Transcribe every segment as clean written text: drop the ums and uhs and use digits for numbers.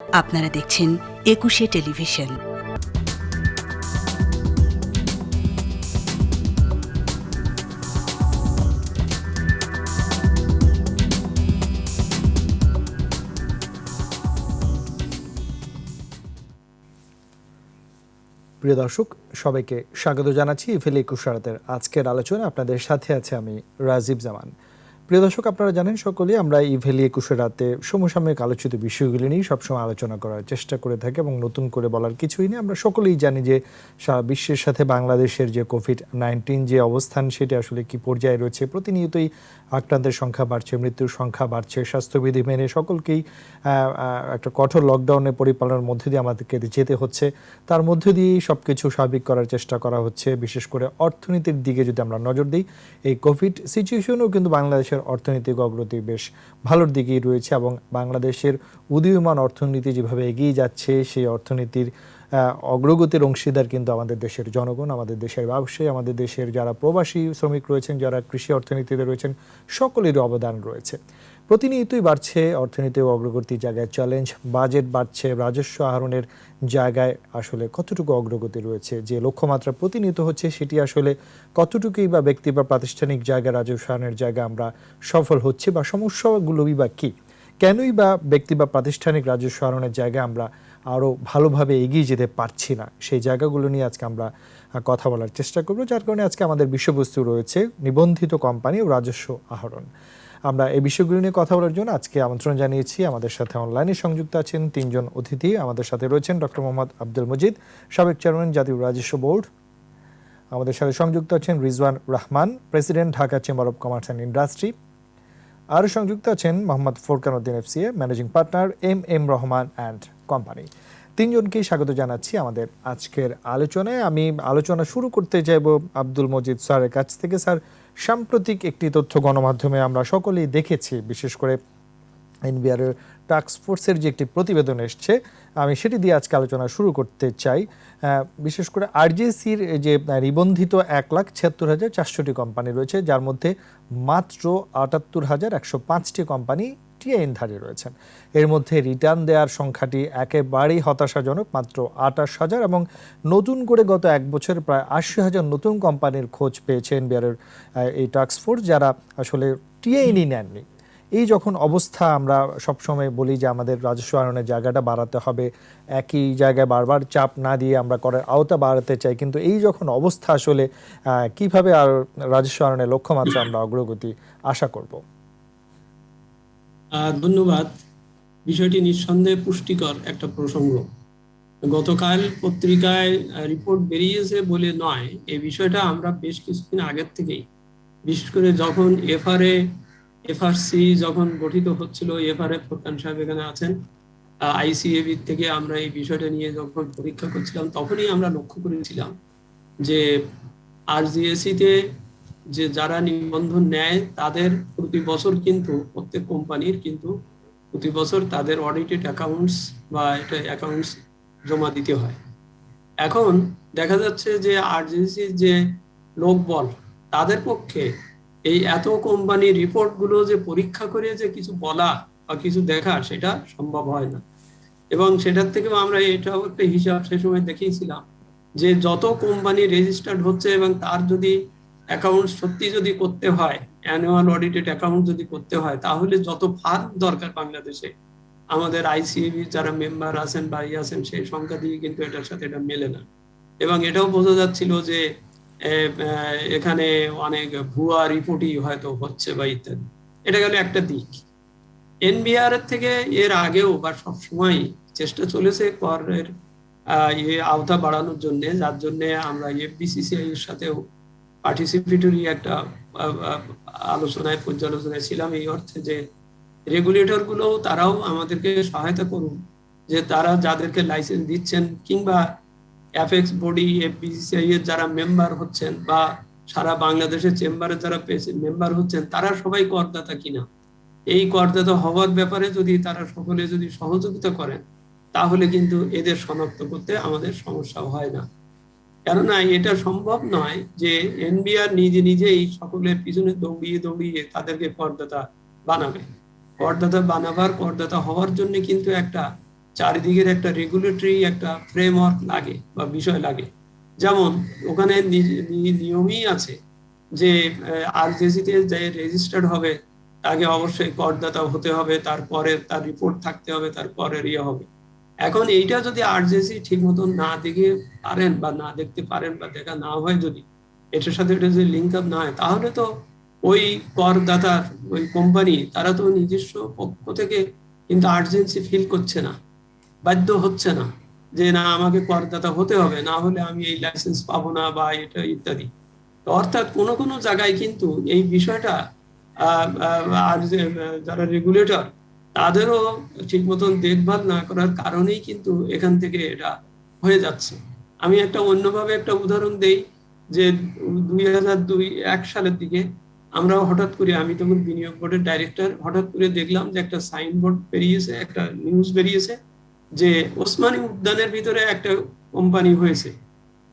আপনারা দেখছেন একুশে টেলিভিশন। প্রিয় দর্শক, সবাইকে স্বাগত জানাচ্ছি ইফেলি ২১ রাতের আজকের আলোচনা। আপনাদের সাথে আছে আমি রাজীব জামান। প্রিয় দর্শক, আপনারা জানেন সকলেই আমরা ইভেলি ২১ রাতে সমসাময়িক আলোচিত বিষয়গুলি নিয়ে সবসময় আলোচনা করার চেষ্টা করে থাকি এবং নতুন করে বলার কিছুই নেই। আমরা সকলেই জানি যে সারা বিশ্বের সাথে বাংলাদেশের যে কোভিড-১৯ যে অবস্থান, সেটা আসলে কি পর্যায়ে রয়েছে। প্রতিনিয়তই আক্রান্তের সংখ্যা বাড়ছে, মৃত্যুর সংখ্যা বাড়ছে। স্বাস্থ্যবিধি মেনে সকলকেই একটা কঠোর লকডাউনের পরিপালনের মধ্যে দিয়ে আমাদেরকে যেতে হচ্ছে। তার মধ্য দিয়েই সব কিছু স্বাভাবিক করার চেষ্টা করা হচ্ছে। বিশেষ করে অর্থনীতির দিকে যদি আমরা নজর দিই, এই কোভিড সিচুয়েশনেও কিন্তু বাংলাদেশের অর্থনৈতিক অগ্রগতি বেশ ভালোর দিকেই রয়েছে এবং বাংলাদেশের উদীয়মান অর্থনীতি যেভাবে এগিয়ে যাচ্ছে, সেই অর্থনীতির অগ্রগতির অংশীদার কিন্তু আমাদের দেশের জনগণ, আমাদের দেশের ব্যবসায়ী, আমাদের দেশের যারা প্রবাসী শ্রমিক রয়েছেন, যারা কৃষি অর্থনীতিতে রয়েছেন, সকলেরই অবদান রয়েছে। প্রতিনিয়তই বাড়ছে অর্থনীতি অগ্রগতির জায়গায় চ্যালেঞ্জ, বাজেট বাড়ছে, রাজস্ব আহরণের জায়গায় আসলে কতটুকু অগ্রগতি রয়েছে, যে লক্ষ্যমাত্রা প্রতিনিয়ত হচ্ছে সেটি আসলে কতটুকুই বা ব্যক্তি বা প্রাতিষ্ঠানিক জায়গায় রাজস্ব আহরণের জায়গায় আমরা সফল হচ্ছে, বা সমস্যাগুলোই বা কী, কেনই বা ব্যক্তি বা প্রাতিষ্ঠানিক রাজস্ব আহরণের জায়গায় আমরা আরও ভালোভাবে এগিয়ে যেতে পারছি না, সেই জায়গাগুলো নিয়ে আজকে আমরা কথা বলার চেষ্টা করব। যার কারণে আজকে আমাদের বিষয়বস্তু রয়েছে নিবন্ধিত কোম্পানি ও রাজস্ব আহরণ। আমরা এই বিষয়গুলো নিয়ে কথা বলার জন্য আজকে আমন্ত্রণ জানিয়েছি। আমাদের সাথে অনলাইনে সংযুক্ত আছেন তিনজন অতিথি। আমাদের সাথে রয়েছেন ডক্টর মোহাম্মদ আব্দুল মজিদ, সাবেক চেয়ারম্যান জাতীয় রাজস্ব বোর্ড। আমাদের সাথে সংযুক্ত আছেন Rizwan Rahman, president Dhaka chamber of commerce and industry. আরও সংযুক্ত আছেন Mohammad Forkan Uddin FCA, managing partner M Rahman and company. তিনজনকেই স্বাগত জানাচ্ছি আমাদের আজকের আলোচনায়। আমি আলোচনা শুরু করতে চাইব আব্দুল মজিদ স্যারের কাছ থেকে। স্যার, সাম্প্রতিক একটি তথ্য গণমাধ্যমে আমরা সকলেই দেখেছি, বিশেষ করে এনবিআর টাস্ক ফোর্সের যে একটি প্রতিবেদন এসছে, আমি সেটি দিয়ে আজকে আলোচনা শুরু করতে চাই। বিশেষ করে আরজেসির যে নিবন্ধিত ১,৭৬,৪০০টি কোম্পানি রয়েছে, যার মধ্যে মাত্র ৭৮,১০৫টি কোম্পানি টিআইএনধারী রয়েছেন। এর মধ্যে রিটার্ন দেওয়ার সংখ্যাটি একেবারেই হতাশাজনক, মাত্র ২৮,০০০, এবং নতুন করে গত এক বছরে প্রায় ৮০,০০০ নতুন কোম্পানির খোঁজ পেয়েছে এনবিআরের এই টাস্ক ফোর্স, যারা আসলে টিআইএনই নেননি। এই যখন অবস্থা, আমরা সবসময় বলি যে আমাদের রাজস্ব আহরণের জায়গাটা বাড়াতে হবে, একই জায়গায় বারবার চাপ না দিয়ে আমরা করের আওতা বাড়াতে চাই, কিন্তু এই যখন অবস্থা, আসলে কিভাবে আর রাজস্ব আহরণের লক্ষ্যমাত্রা আমরা অগ্রগতি আশা করব? ধন্যবাদ। বিষয়টি নিঃসন্দেহে পুষ্টিকর একটা প্রসঙ্গ। গতকাল পত্রিকায় রিপোর্ট বেরিয়েছে বলে নয়, এই বিষয়টা আমরা বেশ কিছুদিন আগের থেকেই, বিশেষ করে যখন এফআরসি যখন গঠিত হচ্ছিল, এফআরএ ফোরকান সাহেব এখানে আছেন, আইসিএবি থেকে আমরা এই বিষয়টা নিয়ে যখন পরীক্ষা করছিলাম, তখনই আমরা লক্ষ্য করেছিলাম যে আরজিএসিতে যে যারা নিবন্ধন নেয়, তাদের প্রতি বছর কিন্তু প্রত্যেক কোম্পানির কিন্তু প্রতি বছর তাদের অডিটেড অ্যাকাউন্টস বা এটা অ্যাকাউন্টস জমা দিতে হয়। এখন দেখা যাচ্ছে যে আরজিএসির যে লোকবল, তাদের পক্ষে এই এত কোম্পানির রিপোর্টগুলো যে পরীক্ষা করে যে কিছু বলা বা কিছু দেখা, সেটা সম্ভব হয় না। এবং সেটার থেকেও আমরা এটাও একটা হিসাব সে সময় দেখিয়েছিলাম যে যত কোম্পানি রেজিস্টার্ড হচ্ছে এবং তার যদি অ্যাকাউন্ট সত্যি যদি করতে হয়, অ্যানুয়াল অডিটেড অ্যাকাউন্ট যদি করতে হয়, তাহলে যত ফান্ড দরকার বাংলাদেশে, আমাদের আইসিএবি যারা মেম্বার আছেন বা আছেন, সেই সংখ্যা দিয়ে কিন্তু এটার সাথে এটা মেলে না। এবং এটাও বোঝা যাচ্ছিল যে এখানে অনেক ভুয়া রিপোর্টই হয়তো হচ্ছে বা ইত্যাদি। এটা গেল একটা দিক। এনবিআর থেকে এর আগেও বা সবসময় চেষ্টা চলেছে করের আওতা বাড়ানোর জন্য, যার জন্য আমরা এফবিসিসিআই এর সাথেও পার্টিসিপেটরি একটা আলোচনায় পর্যালোচনায় ছিলাম, এই অর্থে যে রেগুলেটর গুলো তারাও আমাদেরকে সহায়তা করুন, যে তারা যাদেরকে লাইসেন্স দিচ্ছেন কিংবা অ্যাপেক্স বডি এফবিসিসিআই এর যারা মেম্বার হচ্ছেন বা সারা বাংলাদেশের চেম্বারে যারা মেম্বার হচ্ছেন, তারা সবাই করদাতা কিনা, এই করদাতা হওয়ার ব্যাপারে যদি তারা সকলে যদি সহযোগিতা করেন, তাহলে কিন্তু এদের শনাক্ত করতে আমাদের সমস্যা হয় না। কেননা এটা সম্ভব নয় যে এনবিআর নিজে নিজে এই সকলের পিছনে দৌড়িয়ে দৌড়িয়ে তাদেরকে করদাতা বানাবে। করদাতা বানাবার, করদাতা হওয়ার জন্য কিন্তু একটা চারিদিকের একটা রেগুলেটরি একটা ফ্রেমওয়ার্ক লাগে বা বিষয় লাগে। যেমন ওখানে নিয়মই আছে যে আরজেসিতে যে রেজিস্টার্ড হবে তাকে অবশ্যই করদাতা হতে হবে, তারপরে তার রিপোর্ট থাকতে হবে, তারপরে হবে। এখন এইটা যদি আরজেসি ঠিক মতন না দেখে পারেন বা না দেখতে পারেন বা দেখা না হয়, যদি এটার সাথে এটা যদি লিঙ্ক আপ না হয়, তাহলে তো ওই করদাতার ওই কোম্পানি তারা তো নিজস্ব পক্ষ থেকে কিন্তু আর্জেন্সি ফিল করছে না, বাধ্য হচ্ছে না যে না আমাকে করদাতা হতে হবে, না হলে আমি এই লাইসেন্স পাবো না বা এটা ইত্যাদি। অর্থাৎ কোনো কোনো জায়গায় কিন্তু এই বিষয়টা আর যে যারা রেগুলেটর তাদেরও ঠিক মতন দেখভাল না করার কারণেই কিন্তু এখান থেকে এটা হয়ে যাচ্ছে। আমি একটা অন্যভাবে একটা উদাহরণ দেই যে 2001 সালের দিকে আমরা হঠাৎ করে, আমি তখন বিনিয়োগ বোর্ডের ডাইরেক্টর, হঠাৎ করে দেখলাম যে একটা সাইনবোর্ড বেরিয়েছে, একটা নিউজ বেরিয়েছে যে ওসমানী উদ্যানের ভিতরে একটা কোম্পানি হয়েছে,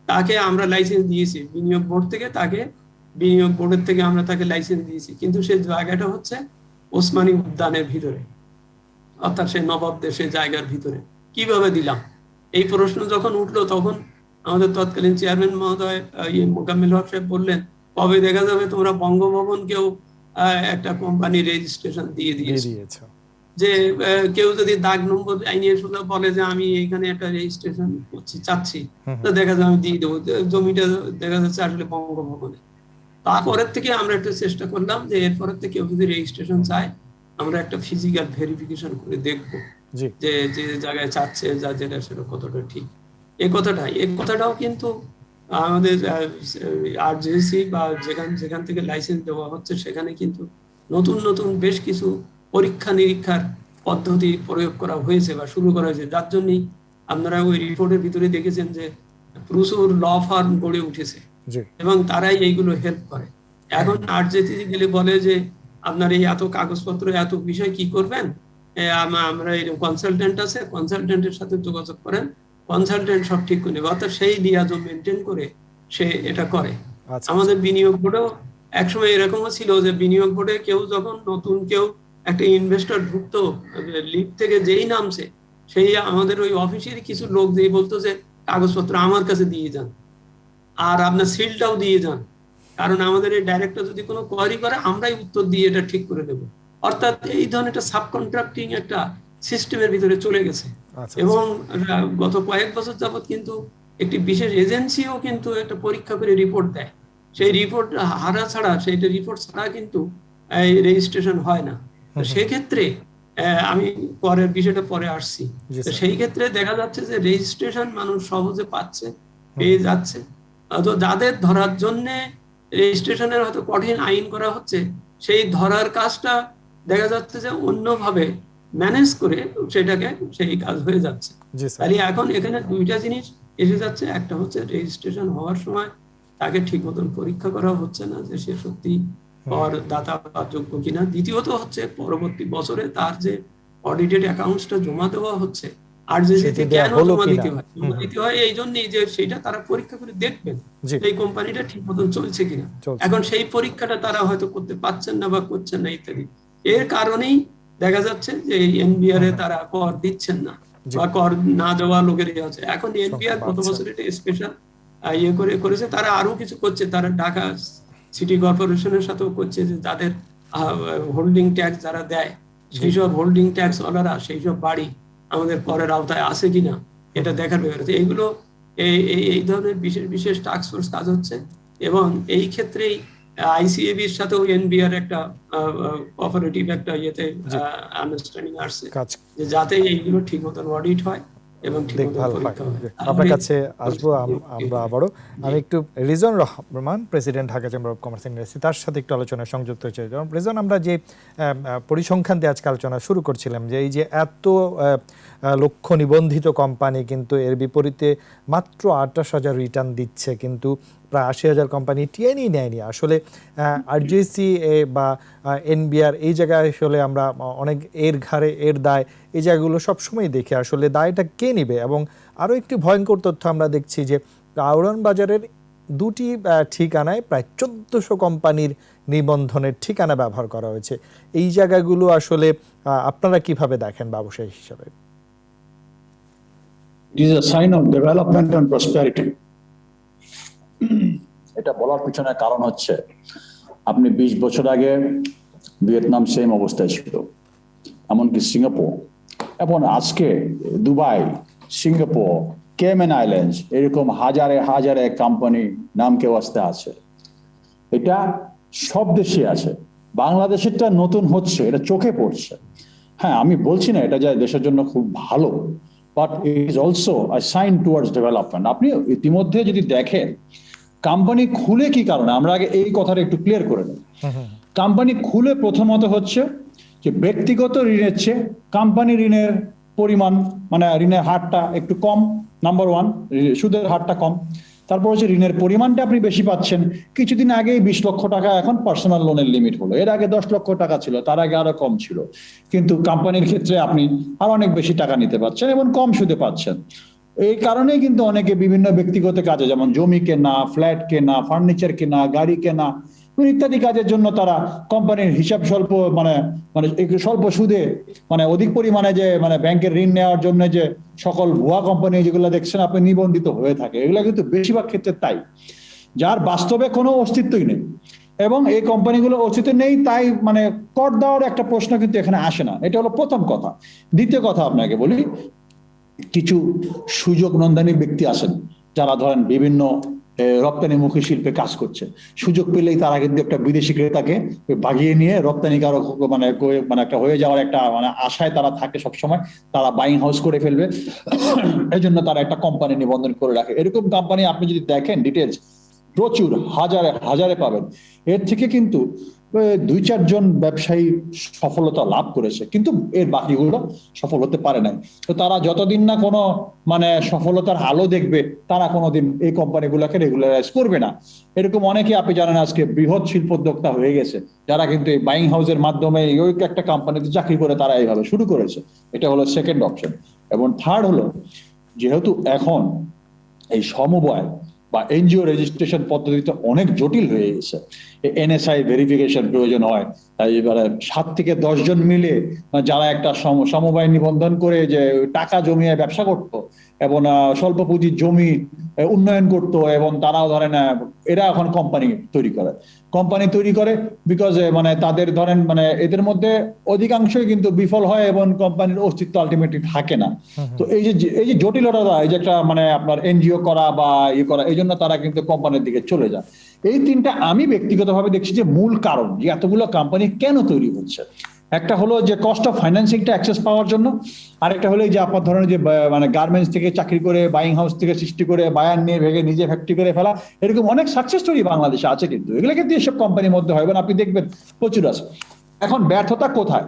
তাকে আমরা লাইসেন্স দিয়েছি বিনিয়োগ বোর্ড থেকে, তাকে বিনিয়োগ বোর্ডের থেকে আমরা তাকে লাইসেন্স দিয়েছি, কিন্তু সেই জায়গাটা হচ্ছে ওসমানী উদ্যানের ভিতরে, অর্থাৎ সেই নবাবদের সেই জায়গার ভিতরে। কিভাবে দিলাম? এই প্রশ্ন যখন উঠলো তখন আমাদের তৎকালীন চেয়ারম্যান মহোদয় মোকাম্মেল হক সাহেব বললেন, কবে দেখা যাবে তোমরা বঙ্গভবনকেও একটা কোম্পানি রেজিস্ট্রেশন দিয়ে দিয়েছো, যে কেউ যদি দাগ নম্বর আইনে বলে যে আমি এইখানে একটা রেজিস্ট্রেশন করছি চাচ্ছি, তো দেখা যায় আমি দিয়ে দেবো, জমিটা দেখা যাচ্ছে আসলে বঙ্গভবনে। তারপরের থেকে আমরা একটা চেষ্টা করলাম যে এরপরের থেকে কেউ যদি রেজিস্ট্রেশন চায়, আমরা একটা ফিজিক্যাল ভেরিফিকেশন করে দেখবো যে যে জায়গায় চাচ্ছে যা যেটা সেটা কতটা ঠিক। এই কথাটাও কিন্তু আমাদের আরজেসি বা যেখান থেকে লাইসেন্স দেওয়া হচ্ছে সেখানে কিন্তু নতুন নতুন বেশ কিছু পরীক্ষা নিরীক্ষার পদ্ধতি প্রয়োগ করা হয়েছে বা শুরু করা হয়েছে, যার জন্যই আপনারা ওই রিপোর্টের ভিতরে দেখেছেন যে প্রচুর ল ফার্ম গড়ে উঠেছে এবং তারাই এইগুলো হেল্প করে। এখন আরজেসি গেলে বলে যে আপনার এই এত কাগজপত্র এত বিষয় কি করবেন, আমরা এরকম কনসালটেন্ট আছে, কনসালটেন্টের সাথে যোগাযোগ করেন, কনসালটেন্ট সব ঠিক করে নেবে, অর্থাৎ সেই লিয়াজও মেনটেন করে সে এটা করে। আমাদের বিনিয়োগ বোর্ডেও একসময় এরকমও ছিল যে বিনিয়োগ বোর্ডে কেউ যখন নতুন কেউ একটা ইনভেস্টর ঢুকতো লিগ থেকে যেই নামছে, সেই আমাদের ওই অফিসের কিছু লোক দিয়ে বলতো যে কাগজপত্র আমার কাছে দিয়ে যান আর আপনার সিলটাও দিয়ে যান, কারণ আমাদের এই ডাইরেক্টর যদি কোনো কোয়ারি করে আমরাই উত্তর দিয়ে এটা ঠিক করে দেব। অর্থাৎ এই ধরনের একটা সাবকন্ট্রাক্টিং একটা সিস্টেমের ভিতরে চলে গেছে। এবং গত কয়েক বছর যাবত কিন্তু একটি বিশেষ এজেন্সিও কিন্তু একটা পরীক্ষা করে রিপোর্ট দেয়, সেই রিপোর্ট হারা ছাড়া, সেইটা রিপোর্ট ছাড়া কিন্তু এই রেজিস্ট্রেশন হয় না। সেক্ষেত্রে আমি পরের বিষয়টা পরে আসছি, সেই ক্ষেত্রে দেখা যাচ্ছে যে রেজিস্ট্রেশন মানুষ সহজে পাচ্ছে, পেয়ে যাচ্ছে। তো যাদের ধরার জন্য রেজিস্ট্রেশনের হয়তো কঠিন আইন করা হচ্ছে, সেই ধরার কাজটা দেখা যাচ্ছে যে অন্যভাবে ম্যানেজ করে সেটাকে সেই কাজ হয়ে যাচ্ছে। তাহলে এখন এখানে দুইটা জিনিস এসে যাচ্ছে, একটা হচ্ছে রেজিস্ট্রেশন হওয়ার সময় তাকে ঠিক মতন পরীক্ষা করা হচ্ছে না যে সে সত্যি করদাতা যোগ্য কিনা, দ্বিতীয়ত হচ্ছে পরবর্তী বছরে তার যে অডিটেড অ্যাকাউন্টসটা জমা দেওয়া হচ্ছে আরজেসিতে কেন জমা দিতে হয়, জমা দিতে হয় এই জন্যই যে সেটা তারা পরীক্ষা করে দেখবেন এই কোম্পানিটা ঠিক মতন চলছে কিনা। এখন সেই পরীক্ষাটা তারা হয়তো করতে পারছেন না বা করছেন না ইত্যাদি, এর কারণেই দেখা যাচ্ছে যে এনবিআর এ তারা কর দিচ্ছেন না বা কর না দেওয়া লোকের আছে। এখন এনবিআর গত বছর এটা স্পেশাল করেছে, তারা আরো কিছু করছে, তারা ঢাকা সিটি কর্পোরেশনের সাথেও করছে যে তাদের হোল্ডিং ট্যাক্স যারা দেয় সেই সব হোল্ডিং ট্যাক্স ওনারা সেই সব বাড়ি আমাদের করের আওতায় আছে কিনা এটা দেখার ব্যাপার আছে। এইগুলো এই ধরনের বিশেষ বিশেষ টাস্ক ফোর্স কাজ হচ্ছে এবং এই ক্ষেত্রেই আইসিএবির সাথেও এনবিআর একটা কোঅপারেটিভ একটা ইয়েতে আন্ডারস্ট্যান্ডিং আসছে যে যাতে এইগুলো ঠিক মতন অডিট হয় এবং দেখভাল হয়। আপনার কাছে আসবো আমরা আবারও। আমি একটু Rizwan Rahman, president Dhaka chamber of commerce and industry, তার সাথে একটু আলোচনায় সংযুক্ত হয়েছে। রিজন, আমরা যে পরিসংখ্যান দিয়ে আজকে আলোচনা শুরু করছিলাম যে এই যে এত লক্ষ নিবন্ধিত কোম্পানি কিন্তু এর বিপরীতে মাত্র 28,000 রিটার্ন দিচ্ছে, কিন্তু প্রায় 80,000 কোম্পানি টিএনই নেয়নি। আসলে আরজেসি বা এনবিআর এই জায়গায় আসলে আমরা অনেক এর ঘাড়ে এর দায় এই জায়গাগুলো সবসময় দেখি, আসলে দায়টা কে নেবে? এবং আরও একটি ভয়ঙ্কর তথ্য আমরা দেখছি যে কাউরান বাজারের দুটি ঠিকানায় প্রায় 1400 কোম্পানির নিবন্ধনের ঠিকানা ব্যবহার করা হয়েছে। এই জায়গাগুলো আসলে আপনারা কিভাবে দেখেন ব্যবসায়ী হিসাবে? It is a sign of development and prosperity. এটা বলার পিছনে কারণ হচ্ছে আপনি 20 বছর আগে ভিয়েতনাম সেম অবস্থায় ছিল, এমনকি সিঙ্গাপুর, এবং আজকে দুবাই, সিঙ্গাপুর, কেমেন আইল্যান্ডস, এরকম হাজারে হাজারে কোম্পানি নামকে ওয়াস্তে আছে। এটা সব দেশে আছে, বাংলাদেশেরটা নতুন হচ্ছে, এটা চোখে পড়ছে। হ্যাঁ, আমি বলছি না এটা যা দেশের জন্য খুব ভালো, but it is also a sign towards development. আপনি ইতিমধ্যে যদি দেখেন কোম্পানি খুলে কি কারণে, আমরা আগে এই কথাটা একটু ক্লিয়ার করে নিই। কোম্পানি খুলে প্রথমত হচ্ছে যে ব্যক্তিগত ঋণের চেয়ে কোম্পানি ঋণের পরিমাণ, মানে ঋণের হারটা একটু কম, নাম্বার ওয়ান, সুদের হারটা কম। তারপর হচ্ছে ঋণের পরিমাণটা আপনি বেশি পাচ্ছেন। কিছুদিন আগেই 20 লক্ষ টাকা এখন পার্সোনাল লোনের লিমিট হলো, এর আগে 10 লক্ষ টাকা ছিল, তার আগে আরো কম ছিল। কিন্তু কোম্পানির ক্ষেত্রে আপনি আরো অনেক বেশি টাকা নিতে পারছেন এবং কম সুদে পাচ্ছেন। এই কারণেই কিন্তু অনেকে বিভিন্ন ব্যক্তিগত কাজে, যেমন জমি কেনা, ফ্ল্যাট কেনা, ফার্নিচার কেনা, গাড়ি কেনা ইত্যাদি কাজের জন্য তারা কোম্পানির হিসাব স্বল্প মানে মানে একটু স্বল্প সুদে, মানে অধিক পরিমাণে যে মানে ব্যাংকের ঋণ নেওয়ার জন্য যে সকল ভুয়া কোম্পানি যেগুলো দেখছেন আপনি নিবন্ধিত হয়ে থাকে, এগুলো কিন্তু বেশিরভাগ ক্ষেত্রে তাই, যার বাস্তবে কোনো অস্তিত্বই নেই। এবং এই কোম্পানিগুলো অস্তিত্ব নেই, তাই মানে কর দেওয়ার একটা প্রশ্ন কিন্তু এখানে আসে না। এটা হলো প্রথম কথা। দ্বিতীয় কথা আপনাকে বলি, কিছু সুযোগ নন্দানী ব্যক্তি আছেন যারা ধরেন বিভিন্ন রপ্তানিমুখী শিল্পে কাজ করছে, সুযোগ পেলেই তারা কিন্তু একটা বিদেশি ক্রেতাকে বাগিয়ে নিয়ে রপ্তানিকারক মানে মানে একটা হয়ে যাওয়ার একটা মানে আশায় তারা থাকে সবসময়, তারা বাইং হাউস করে ফেলবে, এই জন্য তারা একটা কোম্পানি নিবন্ধন করে রাখে। এরকম কোম্পানি আপনি যদি দেখেন ডিটেলস প্রচুর হাজারে হাজারে পাবেন। এর থেকে কিন্তু 2-4 জন ব্যবসায়ী সফলতা লাভ করেছে, কিন্তু এর বাকিগুলো সফল হতে পারে নাই। তো তারা যতদিন না কোনো মানে সফলতার আলো দেখবে, তারা কোনোদিন এই কোম্পানিগুলোকে রেগুলারাইজ করবে না। এরকম অনেকে আপনি জানেন আজকে বৃহৎ শিল্পোদ্যোক্তা হয়ে গেছে, যারা কিন্তু এই বাইং হাউসের মাধ্যমে ওই একটা কোম্পানিতে চাকরি করে তারা এইভাবে শুরু করেছে। এটা হলো সেকেন্ড অপশন। এবং থার্ড হলো, যেহেতু এখন এই সমবায় বা এনজিও রেজিস্ট্রেশন পদ্ধতিতে অনেক জটিল হয়ে গেছে, এনএসআই ভেরিফিকেশন প্রয়োজন হয়, তাই এবারে 7 থেকে 10 জন মিলে যারা একটা সমবায় নিবন্ধন করে যে টাকা জমিয়ে ব্যবসা করত এবং স্বল্প পুঁজির জমি উন্নয়ন করত, এবং তারাও ধরেন এরা এখন কোম্পানি তৈরি করে বিকজ মানে তাদের ধরেন মানে এদের মধ্যে অধিকাংশই কিন্তু বিফল হয় এবং কোম্পানির অস্তিত্ব আলটিমেটলি থাকে না। তো এই যে জটিলতা, এই যে একটা মানে আপনার এনজিও করা বা ইয়ে করা, এই জন্য তারা কিন্তু কোম্পানির দিকে চলে যায়। এই তিনটা আমি ব্যক্তিগতভাবে দেখছি যে মূল কারণ যে এতগুলো কোম্পানি কেন তৈরি হচ্ছে। একটা হলো যে কস্ট অফ ফাইন্যান্সিংটা অ্যাক্সেস পাওয়ার জন্য, আরেকটা হলো যে আপনার ধরনের যে মানে গার্মেন্টস থেকে চাকরি করে, বাইং হাউস থেকে সৃষ্টি করে, বায়ার নিয়ে ভেঙে নিজে ফ্যাক্টরি করে ফেলা, এরকম অনেক সাকসেস স্টোরি বাংলাদেশে আছে। কিন্তু এগুলো কিন্তু এসব কোম্পানির মধ্যে হয় এবং আপনি দেখবেন প্রচুর আছে। এখন ব্যর্থতা কোথায়?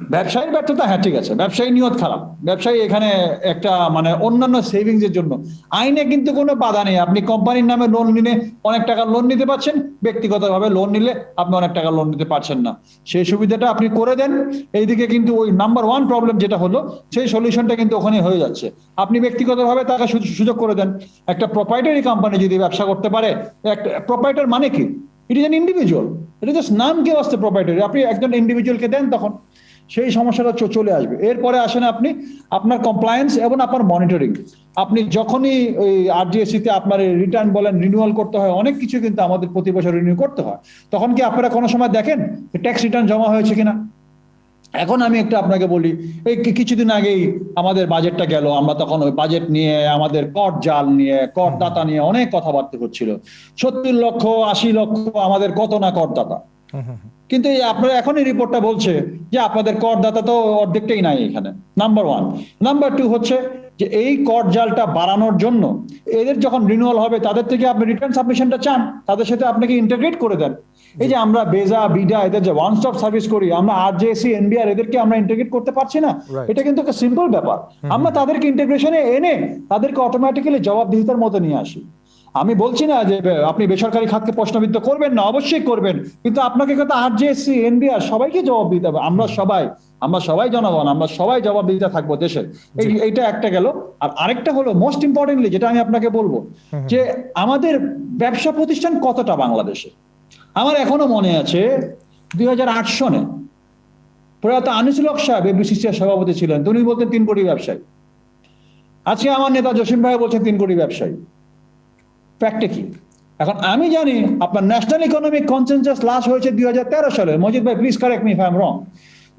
ব্যবসায়ীর ব্যর্থতা, হ্যাঁ ঠিক আছে, ব্যবসায়ী নিয়ত খারাপ, ব্যবসায়ী এখানে একটা মানে অন্যান্য সেভিংস এর জন্য আইনে কিন্তু কোনো বাধা নেই। আপনি কোম্পানির নামে লোন নিলে অনেক টাকা লোন নিতে পারছেন, ব্যক্তিগতভাবে লোন নিলে আপনি অনেক টাকা লোন নিতে পারছেন না। সেই সুবিধাটা আপনি করে দেন। এইদিকে কিন্তু ওই নাম্বার ওয়ান প্রবলেম যেটা হলো, সেই সলিউশনটা কিন্তু ওখানে হয়ে যাচ্ছে। আপনি ব্যক্তিগতভাবে তাকে সুযোগ করে দেন। একটা প্রোপ্রাইটারি কোম্পানি যদি ব্যবসা করতে পারে, একটা প্রোপ্রাইটার মানে কি? ইট ইজ অ্যান ইন্ডিভিজুয়াল, এটা জাস্ট নাম কে আসছে প্রোপ্রাইটারি, আপনি একজন ইন্ডিভিজুয়ালকে দেন, তখন সেই সমস্যাটা চলে আসবে। এরপরে আসেন আপনি আপনার কমপ্লায়েন্স এবং আপনার মনিটরিং। আপনি যখনই ওই আরজিএসসি তে আপনার রিটার্ন বলেন রিনিউয়াল করতে হয়, অনেক কিছু কিন্তু আমাদের প্রতি বছর রিনিউ করতে হয়, তখন কি আপনারা কোনো সময় দেখেন ট্যাক্স রিটার্ন জমা হয়েছে কিনা? এখন আমি একটা আপনাকে বলি, এই কিছুদিন আগেই আমাদের বাজেটটা গেল, আমরা তখন ওই বাজেট নিয়ে, আমাদের কর জাল নিয়ে, করদাতা নিয়ে অনেক কথাবার্তা হচ্ছিল। 70 লক্ষ 80 লক্ষ আমাদের কত না করদাতা, কিন্তু আপনারা এখন এই রিপোর্টটা বলছে যে আপনাদের করদাতা তো অর্ধেকটাই নাই এখানে। Number one. নাম্বার টু হচ্ছে যে এই কর জালটা বাড়ানোর জন্য এদের যখন রিনিউয়াল হবে তাদের থেকে আপনি রিটার্ন সাবমিশনটা চান, তাদের সাথে আপনাকে ইন্টিগ্রেট করে দেন। এই যে আমরা বেজা বিডা এদের যে ওয়ান স্টপ সার্ভিস করি, আমরা আরজেএসসি এনবিআর এদেরকে আমরা ইন্টিগ্রেট করতে পারছি না। এটা কিন্তু একটা সিম্পল ব্যাপার। আমরা তাদেরকে ইন্টিগ্রেশনে এনে তাদেরকে অটোমেটিক্যালি জবাবদিহিতার মতো নিয়ে আসি। আমি বলছি না যে আপনি বেসরকারি খাতকে প্রশ্নবিদ্ধ করবেন না, অবশ্যই করবেন, কিন্তু আপনাকে কিন্তু আরজেএসসি এনবিআর সবাইকে জবাব দিতে হবে। আমরা সবাই জনগণ, আমরা সবাই জবাব দিতে থাকবো দেশের। এইটা একটা গেল। আর আরেকটা হলো মোস্ট ইম্পর্টেন্টলি যেটা আমি আপনাকে বলবো, যে আমাদের ব্যবসা প্রতিষ্ঠান কতটা বাংলাদেশে। আমার এখনো মনে আছে 2008 সনে প্রয়াত আনিসুল হক সাহেব বিসিসিআই সভাপতি ছিলেন, তিনি বলতেন 3 কোটি ব্যবসায়ী। আজকে আমার নেতা জসিম ভাই বলছে 3 কোটি ব্যবসায়ী, ফ্যাক্টে কি? এখন আমি জানি আপনার ন্যাশনাল ইকোনমিক কনসেনসাস লাস্ট হয়েছে 2013 সালে। মজিদ ভাই please correct me if I am রং।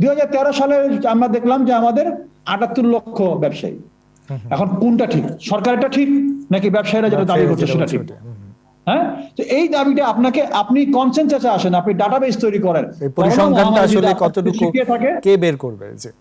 2013 সালে আমরা দেখলাম যে আমাদের 78 লক্ষ ব্যবসায়ী। এখন কোনটা ঠিক? সরকারটা ঠিক নাকি ব্যবসায়ীরা যেটা দাবি করছে সেটা ঠিক? হ্যাঁ, তো এই দাবিটা আপনি কনসেনসাসে আসেন, আপনি ডাটাবেস তৈরি করেন, এই পরিসংখ্যানটা আসলে কতটুকু কে বের করবে? যে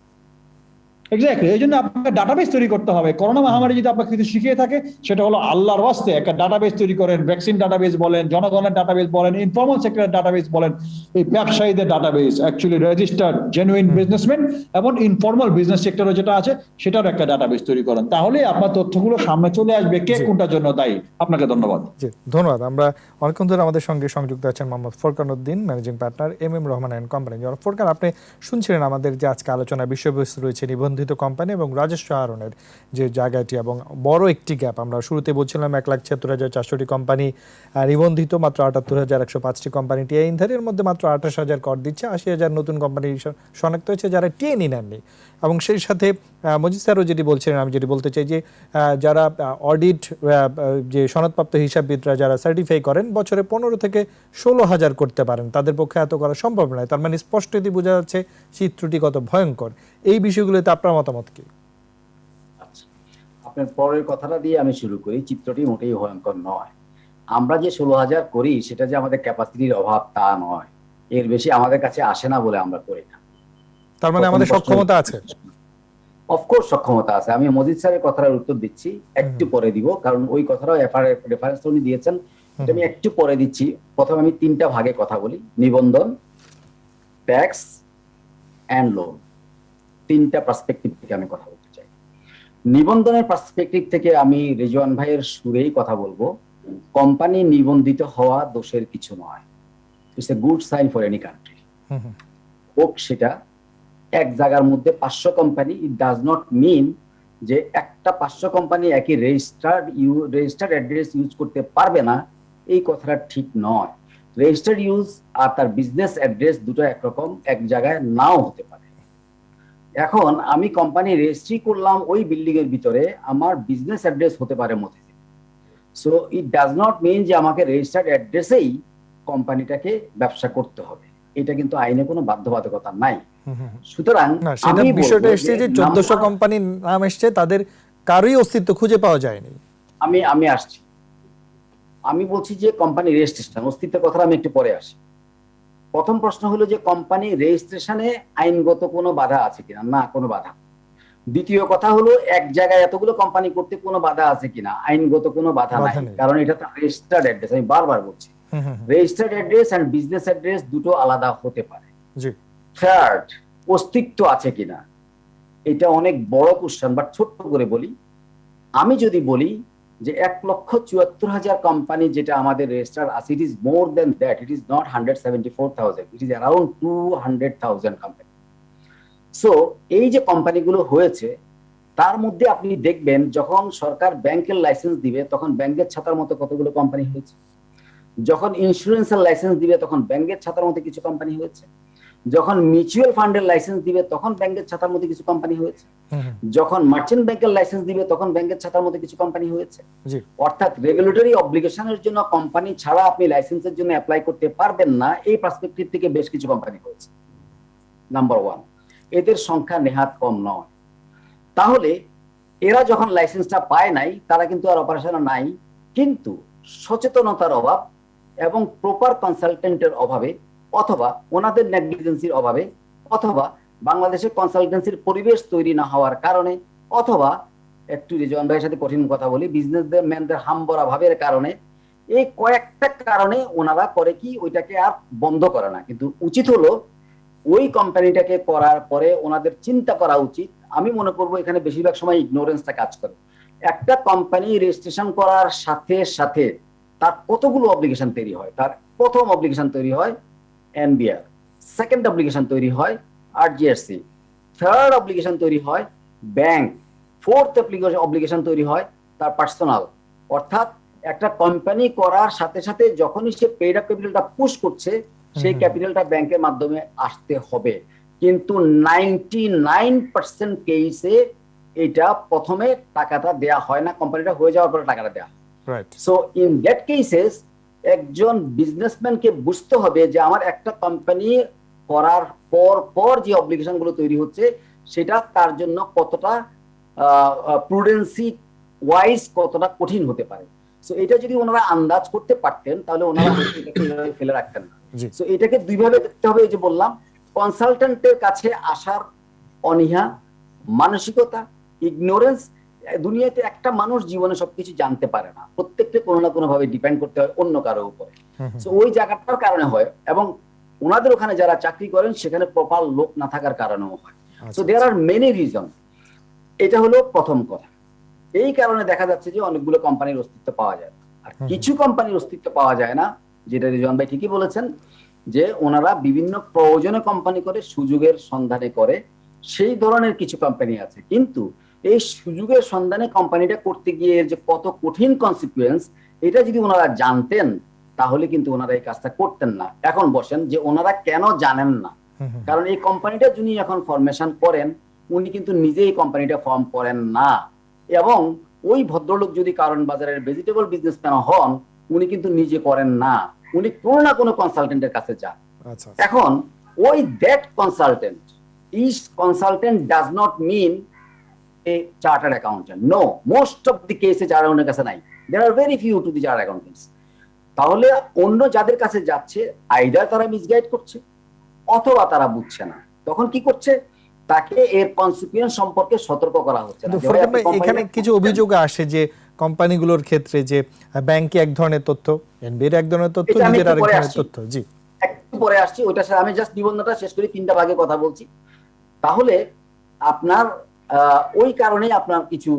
এক্স্যাক্টলি, এই জন্য আপনাকে ডাটাবেস তৈরি করতে হবে। করোনা মহামারী যদি আপনাকে কিছু শিখিয়ে থাকে সেটা হলো আল্লাহর ওয়াস্তে একটা ডাটাবেস তৈরি করেন। ভ্যাকসিন ডাটাবেস বলেন, জনগণের ডাটাবেস বলেন, ইনফর্মাল সেক্টরের ডাটাবেস বলেন, এই ব্যবসায়ীদের database, actually registered genuine businessman এবং ইনফর্মাল বিজনেস সেক্টরে যেটা আছে সেটার একটা ডাটাবেস তৈরি করেন। তাহলে আপনার তথ্যগুলো সামনে চলে আসবে কে কোনটার জন্য দায়ী। আপনাকে ধন্যবাদ। জি ধন্যবাদ। আমরা অনেকক্ষণ ধরে আমাদের সঙ্গে সংযুক্ত আছেন Mohammad Forkan Uddin, managing partner MM Rahman and company. Furqan, আপনি শুনছিলেন আমাদের যে আজকে আলোচনার বিষয়বস্তু রয়েছে নিবন্ধিত কোম্পানি এবং রাজস্ব আহরণের যে জায়গাটি, এবং বড় একটি গ্যাপ। আমরা শুরুতে বলছিলাম 1,76,400টি কোম্পানি নিবন্ধিত, মাত্র 78,105টি কোম্পানি টিআইনধারী, এর মধ্যে মাত্র 28,000 কর দিচ্ছে, 80,000 নতুন কোম্পানি শনাক্ত হয়েছে যারা টিএনই নেননি। এবং সেই সাথে মজিদ স্যারও যেটি বলছিলেন, আমি যেটি বলতে চাই যে যারা অডিট যে সনদপ্রাপ্ত হিসাববিদরা যারা সার্টিফাই করেন বছরে 15 থেকে 16,000 করতে পারেন, তাদের পক্ষে এত করা সম্ভব নয়। তার মানে স্পষ্টতই বোঝা যাচ্ছে চিত্রটি কত ভয়ঙ্কর। এই বিষয়গুলোতে আপনার মতামত কি? আপনার পরের কথাটা দিয়ে আমি শুরু করি। চিত্রটি মোটেই ভয়ঙ্কর নয়। আমরা যে 16,000 করি সেটা যে আমাদের ক্যাপাসিটির অভাব তা নয়, এর বেশি আমাদের কাছে আসে না বলে আমরা করি না। তার মানে আমাদের সক্ষমতা আছে, অফকোর্স সক্ষমতা আছে। আমি মজিদ স্যারের কথার উত্তর দিচ্ছি, একটু পরে দিব, কারণ ওই কথাটাও রেফারেন্স উনি দিয়েছেন, আমি একটু পরে দিচ্ছি। প্রথমে আমি 3টা ভাগে কথা বলি, নিবন্ধন, ট্যাক্স এন্ড লোন। 3টা পার্সপেক্টিভ থেকে আমি কথা বলতে চাই। নিবন্ধনের পার্সপেক্টিভ থেকে আমি রিজওয়ান ভাইয়ের সুরেই কথা বলবো। কোম্পানি নিবন্ধিত হওয়া দোষের কিছু নয়, it's a good sign for any country. হোক সেটা এক জায়গার মধ্যে 500 company, it does not mean যে একটা 500 কোম্পানি একই রেজিস্টার্ড অ্যাড্রেস ইউজ করতে পারবে না, এই কথাটা ঠিক নয়। রেজিস্টার্ড ইউজ আর তার বিজনেস অ্যাড্রেস দুটো একরকম, এক জায়গায় নাও হতে পারে। এখন আমি কোম্পানি রেজিস্ট্রি করলাম ওই বিল্ডিং এর ভিতরে, আমার বিজনেস অ্যাড্রেস হতে পারে Motijheel. So it does not mean যে আমাকে রেজিস্টার্ড অ্যাড্রেসেই কোম্পানিটাকে ব্যবসা করতে হবে, এটা কিন্তু আইনে কোনো বাধ্যবাধকতা নাই। সুতরাং আমি বিষয়টা এসেছে যে 1400 কোম্পানির নাম এসেছে, তাদের কারোই অস্তিত্ব খুঁজে পাওয়া যায়নি। আমি আসছি, আমি বলছি যে কোম্পানি রেজিস্ট্রেশন অস্তিত্বের কথা আমি একটু পরে আসি। প্রথম প্রশ্ন হলো যে কোম্পানি রেজিস্ট্রেশনে আইনগত কোনো বাধা আছে কিনা? না, কোনো বাধা। দ্বিতীয় কথা হলো এক জায়গায় এতগুলো কোম্পানি করতে কোনো বাধা আছে কিনা? আইনগত কোনো বাধা নাই, কারণ এটা তো রেজিস্টার্ড অ্যাড্রেস। আমি বারবার বলছি registered address and business address দুটো আলাদা হতে পারে। থার্ড, অস্তিত্ব আছে কিনা, এটা অনেক বড় কোশ্চেন, বাট ছোট্ট করে বলি। আমি যদি বলি যে 1,74,000 কোম্পানি যেটা আমাদের রেজিস্টার আছে, it is more than that, it is not 174,000, it is around 200,000 company. So এই যে কোম্পানিগুলো হয়েছে তার মধ্যে আপনি দেখবেন যখন সরকার ব্যাংকের লাইসেন্স দিবে তখন ব্যাংকের ছাতার মতো কতগুলো কোম্পানি হয়েছে, যখন ইন্স্যুরেন্সের লাইসেন্স দিবে তখন ব্যাংকের ছাতার মধ্যে কিছু কোম্পানি হয়েছে, যখন মিউচুয়াল ফান্ডের লাইসেন্স দিবে তখন ব্যাংকের ছাতার মধ্যে কিছু কোম্পানি হয়েছে, যখন মার্চেন্ট ব্যাংকের লাইসেন্স দিবে তখন ব্যাংকের ছাতার মধ্যে কিছু কোম্পানি হয়েছে। অর্থাৎ রেগুলেটরি অব্লিগেশনের জন্য কোম্পানি ছাড়া আপনি লাইসেন্সের জন্য অ্যাপ্লাই করতে পারবেন না, এই পার্সপেক্টিভ থেকে বেশ কিছু কোম্পানি হয়েছে। নাম্বার 1, এদের সংখ্যা নেহাত কম নয়। তাহলে এরা যখন লাইসেন্সটা পায় নাই তারা কিন্তু আর অপারেশনে নাই, কিন্তু সচেতনতার অভাব এবং প্রপার কনসালটেন্টের অভাবে, অথবা ওনাদের নেগলিজেন্সির অভাবে, অথবা বাংলাদেশের কনসালটেন্সির পরিবেশ তৈরি না হওয়ার কারণে, অথবা একটু রিজওয়ান ভাইয়ের সাথে কঠিন কথা বলি, বিজনেসম্যানদের হামবরা ভাবের কারণে, এই কয়েকটা কারণে ওনারা করে কি ওইটাকে আর বন্ধ করে না। কিন্তু উচিত হলো ওই কোম্পানিটাকে করার পরে ওনাদের চিন্তা করা উচিত। আমি মনে করবো এখানে বেশিরভাগ সময় ইগনোরেন্সটা কাজ করে। একটা কোম্পানি রেজিস্ট্রেশন করার সাথে সাথে তার কতগুলো অব্লিগেশন তৈরি হয়। তার প্রথম অব্লিগেশন তৈরি হয় এনবিআর, সেকেন্ড অব্লিগেশন তৈরি হয় আরজিএসসি, থার্ড অব্লিগেশন তৈরি হয় ব্যাংক, ফোর্থ অব্লিগেশন তৈরি হয় তার পার্সোনাল। অর্থাৎ একটা কোম্পানি করার সাথে সাথে যখনই সে পেইড আপ ক্যাপিটালটা পুশ করছে সেই ক্যাপিটালটা ব্যাংকের মাধ্যমে আসতে হবে। কিন্তু 99% কেসে এটা প্রথমে টাকাটা দেয়া হয় না, কোম্পানিটা হয়ে যাওয়ার পরে টাকাটা দেয়া হয়। Right. So in that cases একজন বিজনেসম্যানকে বুঝতে হবে যে আমার একটা কোম্পানি করার পর যে অব্লিগেশন গুলো তৈরি হচ্ছে সেটা তার জন্য কতটা প্রুডেন্সি ওয়াইজ কতটা কঠিন হতে পারে। সো এটা যদি ওনারা আন্দাজ করতে পারতেন তাহলে ওনারা এটাকে ফেলে রাখতেন না। সো এটাকে দুইভাবে দেখতে হবে, এই যে বললাম কনসালটেন্টের কাছে আসার অনীহা, মানসিকতা, ইগনোরেন্স। দুনিয়াতে একটা মানুষ জীবনে সবকিছু জানতে পারে না, প্রত্যেকটা কোনো না কোনো ভাবে ডিপেন্ড করতে হয় অন্য কারো উপরে। সো ওই জায়গাটার কারণে হয়, এবং ওনাদের ওখানে যারা চাকরি করেন সেখানে প্রপার লোক না থাকার কারণেও হয়। So there are many reason. এটা হলো প্রথম কথা। এই কারণে দেখা যাচ্ছে যে অনেকগুলো কোম্পানির অস্তিত্ব পাওয়া যায়, আর কিছু কোম্পানির অস্তিত্ব পাওয়া যায় না, যেটা রিজন ভাই ঠিকই বলেছেন যে ওনারা বিভিন্ন প্রয়োজনে কোম্পানি করে, সুযোগের সন্ধানে করে, সেই ধরনের কিছু কোম্পানি আছে। কিন্তু এই সুযোগের সন্ধানে কোম্পানিটা করতে গিয়ে যে কত কঠিন কনসিকুয়েন্স, এটা যদি ওনারা জানতেন তাহলে কিন্তু ওনারা এই কাজটা করতেন না। এখন বসেন যে ওনারা কেন জানেন না, কারণ এই কোম্পানিটা যিনি এখন ফরমেশন করেন উনি কিন্তু নিজেই কোম্পানিটা ফর্ম করেন না, এবং ওই ভদ্রলোক যদি কারণ বাজারের ভেজিটেবল বিজনেসম্যান হন উনি কিন্তু নিজে করেন না, উনি কোনো না কোনো কনসালটেন্টের কাছে যান। এখন ওই that consultant, each consultant does not mean a chartered accountant. No, most of the কেসে চার্টার্ড কাছে নাই, there are very few to the chartered accountants. তাহলে অন্য যাদের কাছে যাচ্ছে আইদার তারা মিসগাইড করছে অথবা তারা বুঝছে না, তখন কি করছে, তাকে এর কনসিকুয়েন্স সম্পর্কে সতর্ক করা হচ্ছে না। এখানে কিছু অভিযোগ আসে যে কোম্পানিগুলোর ক্ষেত্রে যে ব্যাংকে এক ধরনের তথ্য, এনবিএর এক ধরনের তথ্য, নিজের আরেক ধরনের তথ্য। জি, একটু পরে আসছি ওইটা। আমি জাস্ট নিবন্ধটা শেষ করি, 3টা ভাগে কথা বলছি। তাহলে আপনার ওই কারণেই আপনার কিছু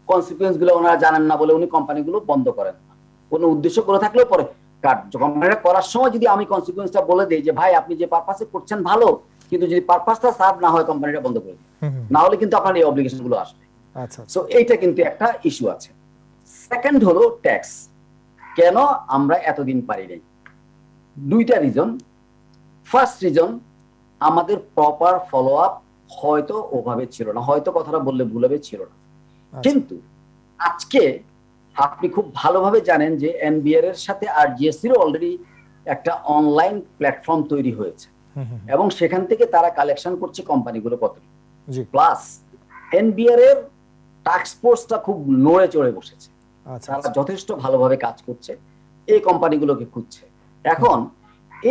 কনসিকুয়েন্স গুলো ওনারা জানেন না বলে উনি কোম্পানিগুলো বন্ধ করেন না, কোনো উদ্দেশ্য করে থাকলেও পরে কোম্পানিটা করার সময় যদি আমি কনসিকুয়েন্সটা বলে দিই যে ভাই আপনি যে পারপাসে করছেন ভালো, কিন্তু যদি পারপাসটা সার্ভ না হয় কোম্পানিটা বন্ধ করে দিন, না হলে কিন্তু আপনার এই অব্লিগেশন গুলো আসবে। সো এইটা কিন্তু একটা ইস্যু আছে। সেকেন্ড হলো ট্যাক্স। কেন আমরা এতদিন পারি নাই? 2টা রিজন। ফার্স্ট রিজন, আমাদের প্রপার ফলো আপ হয়তো ওভাবে ছিল না, হয়তো কথাটা বললে ভুল হবে, ছিল না। কিন্তু আজকে আপনি খুব ভালোভাবে জানেন যে এনবিআর এর সাথে আরজিএসসির অলরেডি একটা অনলাইন প্ল্যাটফর্ম তৈরি হয়েছে, এবং সেখান থেকে তারা কালেকশন করছে কোম্পানিগুলো কত। প্লাস এনবিআর এর টাস্ক ফোর্সটা খুব নড়ে চড়ে বসেছে, তারা যথেষ্ট ভালোভাবে কাজ করছে, এই কোম্পানিগুলোকে খুঁজছে। এখন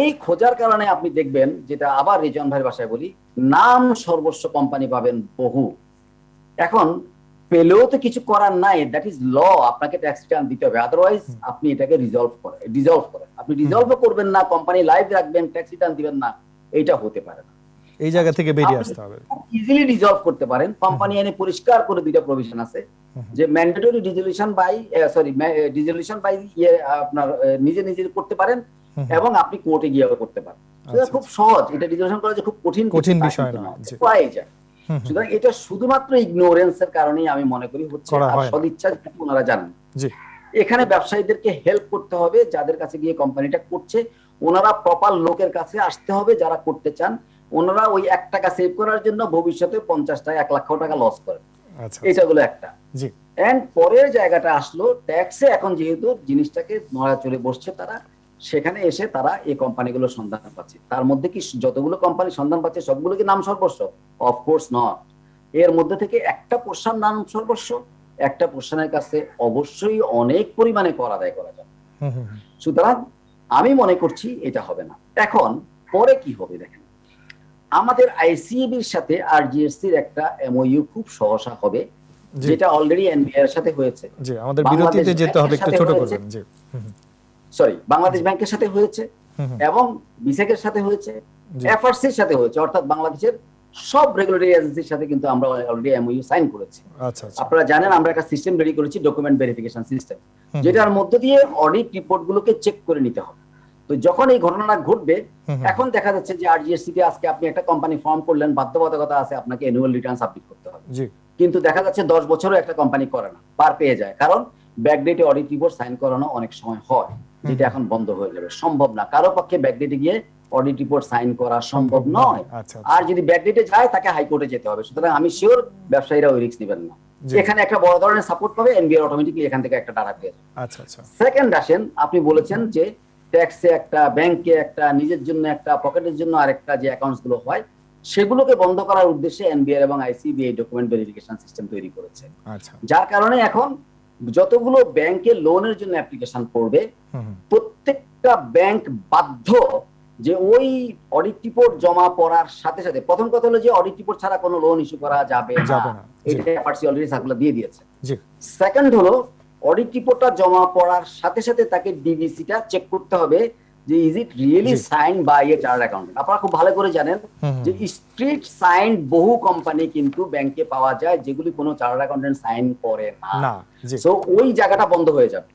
এই খোঁজার কারণে আপনি দেখবেন, যেটা আবার রিজন ভাইয়ের ভাষায় বলি, নাম সর্বস্ব কোম্পানি পাবেন বহু। এখন পেলেও তো কিছু করার নাই, দ্যাট ইজ ল, আপনাকে ট্যাক্স রিটার্ন দিতে হবে, আদারওয়াইজ আপনি এটাকে ডিজলভ করেন। আপনি ডিজলভ করবেন না, কোম্পানি লাইভ রাখবেন, ট্যাক্স রিটার্ন দিবেন না, এটা হতে পারে না। এই জায়গা থেকে বেরিয়ে আসতে হবে। ইজিলি ডিজলভ করতে পারেন। কোম্পানি আইনে পরিষ্কার করে 2টা প্রভিশন আছে, যে ম্যান্ডেটরি ডিজলিউশন বাই আপনার নিজে করতে পারেন, এবং আপনি কোর্টে গিয়ে করতে পারেন। সেটা খুব সহজ, এটা ডিজলিউশন করা যে খুব কঠিন বিষয় না, পাওয়া যায়। সুতরাং এটা শুধুমাত্র ইগনোরেন্সের কারণেই আমি মনে করি হচ্ছে, আর সদিচ্ছা ওনারা জানেন। এখানে ব্যবসায়ীদেরকে হেল্প করতে হবে, যাদের কাছে গিয়ে কোম্পানিটা করছে ওনারা প্রপার লোকের কাছে আসতে হবে যারা করতে চান। ওনারা ওই 1 টাকা সেভ করার জন্য ভবিষ্যতে 50 টাকা 1 লাখ টাকা লস করেন, এটা হলো একটা। এন্ড পরের জায়গাটা আসলো ট্যাক্সে। এখন যেহেতু জিনিসটাকে নড়া চলে বসছে, তারা সেখানে এসে তারা এই কোম্পানিগুলোর সন্ধান পাচ্ছে। তার মধ্যে কি যতগুলো কোম্পানি সন্ধান পাচ্ছে সবগুলো কি নাম সর্বস্ব? Of course not. এর মধ্যে থেকে একটা পোর্শন নাম সর্বস্ব, একটা পোর্শনের কাছে অবশ্যই অনেক পরিমাণে কর আদায় করা যাবে। সুতরাং আমি মনে করছি এটা হবে না। এখন পরে কি হবে দেখেন, আমাদের আইসিএবির সাথে আরজিএসসির একটা এমওইউ খুব সহসা হবে, যেটা অলরেডি এনবিআর এর সাথে হয়েছে। জি, আমাদের বিরতিতে যেতে হবে, একটু ছোট করবেন। জি, সরি, বাংলাদেশ ব্যাংকের সাথে হয়েছে, এবং বিসেকের সাথে হয়েছে, এফআরসির সাথে হয়েছে, অর্থাৎ বাংলাদেশের সব রেগুলেটরি এজেন্সির সাথে কিন্তু আমরা অলরেডি এমওইউ সাইন করেছি। আপনারা জানেন আমরা একটা সিস্টেম রেডি করেছি, ডকুমেন্ট ভেরিফিকেশন সিস্টেম, যেটার মধ্য দিয়ে অডিট রিপোর্ট গুলোকে চেক করে নিতে হবে। তো যখন এই ঘটনাটা ঘটবে, এখন দেখা যাচ্ছে যে আরজিএসসি তে আজকে আপনি একটা কোম্পানি ফর্ম করলেন, বাধ্যবাধকতা আছে আপনাকে অ্যানুয়াল রিটার্ন সাবমিট করতে হবে, কিন্তু দেখা যাচ্ছে 10 বছরও একটা কোম্পানি করে না, পার পেয়ে যায়, কারণ ব্যাকডেটে অডিট রিপোর্ট সাইন করানো অনেক সময় হয়, যেটা এখন বন্ধ হয়ে যাবে, সম্ভব না, কারো পক্ষে ব্যাকডেটে গিয়ে অডিট রিপোর্ট সাইন করা সম্ভব নয়। আচ্ছা আর যদি ব্যাকডেটে যায় তাকে হাইকোর্টে যেতে হবে। সুতরাং আমি শিওর ব্যবসায়ীরা ওই রিস্ক নেবেন না। এখানে একটা বড় ধরনের সাপোর্ট পাবে, এনবিআর অটোমেটিকলি এখান থেকে একটা টাকা পেয়ে যাবে। আচ্ছা আচ্ছা। সেকেন্ড আসেন, আপনি বলেছেন যে ট্যাক্সে একটা, ব্যাংকে একটা, নিজের জন্য একটা, পকেটের জন্য আরেকটা যে অ্যাকাউন্টস গুলো হয় সেগুলোকে বন্ধ করার উদ্দেশ্যে এনবিআর এবং আইসিবি এই ডকুমেন্ট ভেরিফিকেশন সিস্টেম তৈরি করেছে। আচ্ছা। যার কারণে এখন যতগুলো ব্যাংকে লোনের জন্য অ্যাপ্লিকেশন করবে প্রত্যেকটা ব্যাংক বাধ্য যে ওই অডিট রিপোর্ট জমা পড়ার সাথে সাথে, প্রথম কথা হলো যে অডিট রিপোর্ট ছাড়া কোনো লোন ইস্যু করা যাবে না, এটা এফআরসি অলরেডি সার্কুলার দিয়ে দিয়েছে। সেকেন্ড হলো অডিট রিপোর্টটা জমা পড়ার সাথে সাথে তাকে ডিভিসিটা চেক করতে হবে যে is it really sign by a chartered accountant. আপনারা খুব ভালো করে জানেন যে স্ট্রিট সাইন বহু কোম্পানি কিন্তু ব্যাংকে পাওয়া যায় যেগুলি কোনো চার্টার্ড অ্যাকাউন্টেন্ট সাইন করে না। সো ওই জায়গাটা বন্ধ হয়ে যাবে,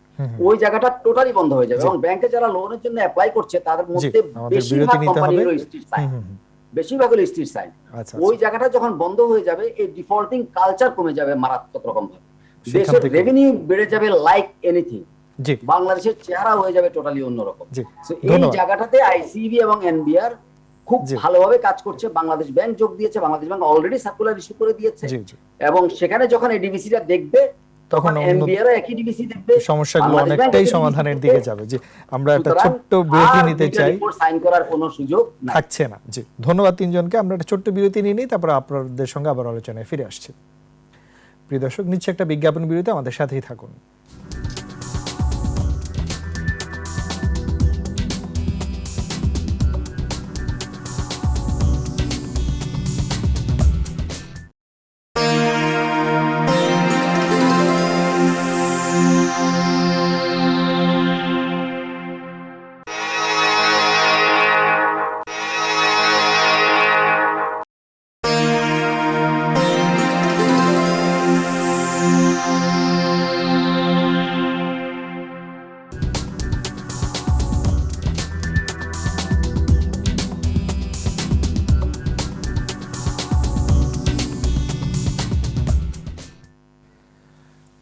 ওই জায়গাটা টোটালি বন্ধ হয়ে যাবে। এবং ব্যাংকে যারা লোনের জন্য অ্যাপ্লাই করছে তাদের মধ্যে বেশিরভাগ কোম্পানি হলো স্ট্রিট সাইন, বেশিরভাগ হলো স্ট্রিট সাইন। ওই জায়গাটা যখন বন্ধ হয়ে যাবে এই ডিফল্টিং কালচার কমে যাবে মারাত্মক রকম ভাবে, দেশের রেভিনিউ বেড়ে যাবে লাইক এনিথিং, বাংলাদেশের চেহারা হয়ে যাবে টোটালি অন্যরকম। এই জায়গাটাতে আইসিবি এবং এনবিআর খুব ভালোভাবে কাজ করছে। বাংলাদেশ ব্যাংক যোগ দিয়েছে, Bangladesh bank already circular issue করে দিয়েছে এবং সেখানে যখন এই ডিভিসিটা দেখবে তখন এনবিআর একই ডিভিসি দেখবে, সমস্যাগুলো অনেকটাই সমাধানের দিকে যাবে। জি, আমরা একটা ছোট্ট বিরতি নিতে চাই, সাইন করার কোনো সুযোগ থাকছে না। জি, ধন্যবাদ তিনজনকে। আমরা একটা ছোট্ট বিরতি নিয়ে নিই, তারপর আপনাদের সঙ্গে আবার আলোচনায় ফিরে আসছি। প্রিয় দর্শক, নিচ্ছে একটা বিজ্ঞাপন বিরতি, আমাদের সাথেই থাকুন।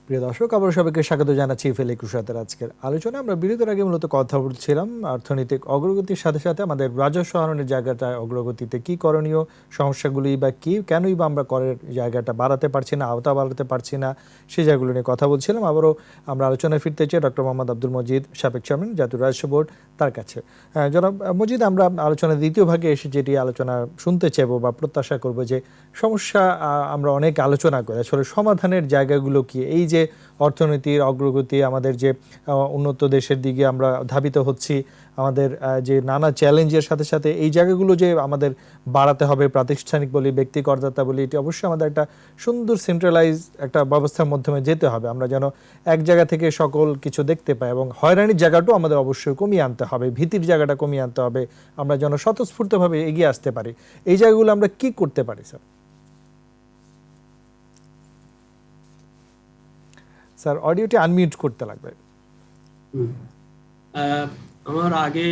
প্রিয় দর্শক, আবার সবাইকে স্বাগত জানাচ্ছি ইফেল 21 রাতের আজকের আলোচনা। আমরা বিরতির আগে মূলত কথা বলছিলাম অর্থনৈতিক অগ্রগতির সাথে সাথে আমাদের রাজস্ব আহরণের জায়গাটায় অগ্রগতিতে কি করণীয়, সমস্যাগুলি বা কি, কেনই বা আমরা করের জায়গাটা বাড়াতে পারছি না, আওতা বাড়াতে পারছি না, সেই জায়গাগুলো নিয়ে কথা বলছিলাম। আবারও আমরা আলোচনায় ফিরতে চাই ডক্টর মোহাম্মদ আব্দুল মজিদ, সাবেক চেয়ারম্যান জাতীয় রাজস্ব বোর্ড, তার কাছে। জনাব মজিদ, আমরা আলোচনার দ্বিতীয় ভাগে এসে যেটি আলোচনা শুনতে চাইব বা প্রত্যাশা করব যে সমস্যা আমরা অনেক আলোচনা করি, আসলে সমাধানের জায়গাগুলো কি? এই যে অর্থনীতির অগ্রগতি, আমাদের যে উন্নত দেশের দিকে আমরা ধাবিত হচ্ছি, আমাদের যে নানা চ্যালেঞ্জের সাথে সাথে এই জায়গাগুলো যে আমাদের বাড়াতে হবে, প্রাতিষ্ঠানিক বলি, ব্যক্তি করদাতা বলি, এটি অবশ্যই আমাদের একটা সুন্দর সেন্ট্রালাইজ একটা ব্যবস্থার মাধ্যমে যেতে হবে। আমরা যেন এক জায়গা থেকে সকল কিছু দেখতে পাই এবং হয়রানির জায়গাটাও আমাদের অবশ্যই কমিয়ে আনতে হবে, ভীতির জায়গাটা কমিয়ে আনতে হবে, আমরা যেন স্বতঃস্ফূর্তভাবে এগিয়ে আসতে পারি। এই জায়গাগুলো আমরা কি করতে পারি স্যার? স্যার, অডিওটি আনমিউট করতে লাগবে। আমার আগে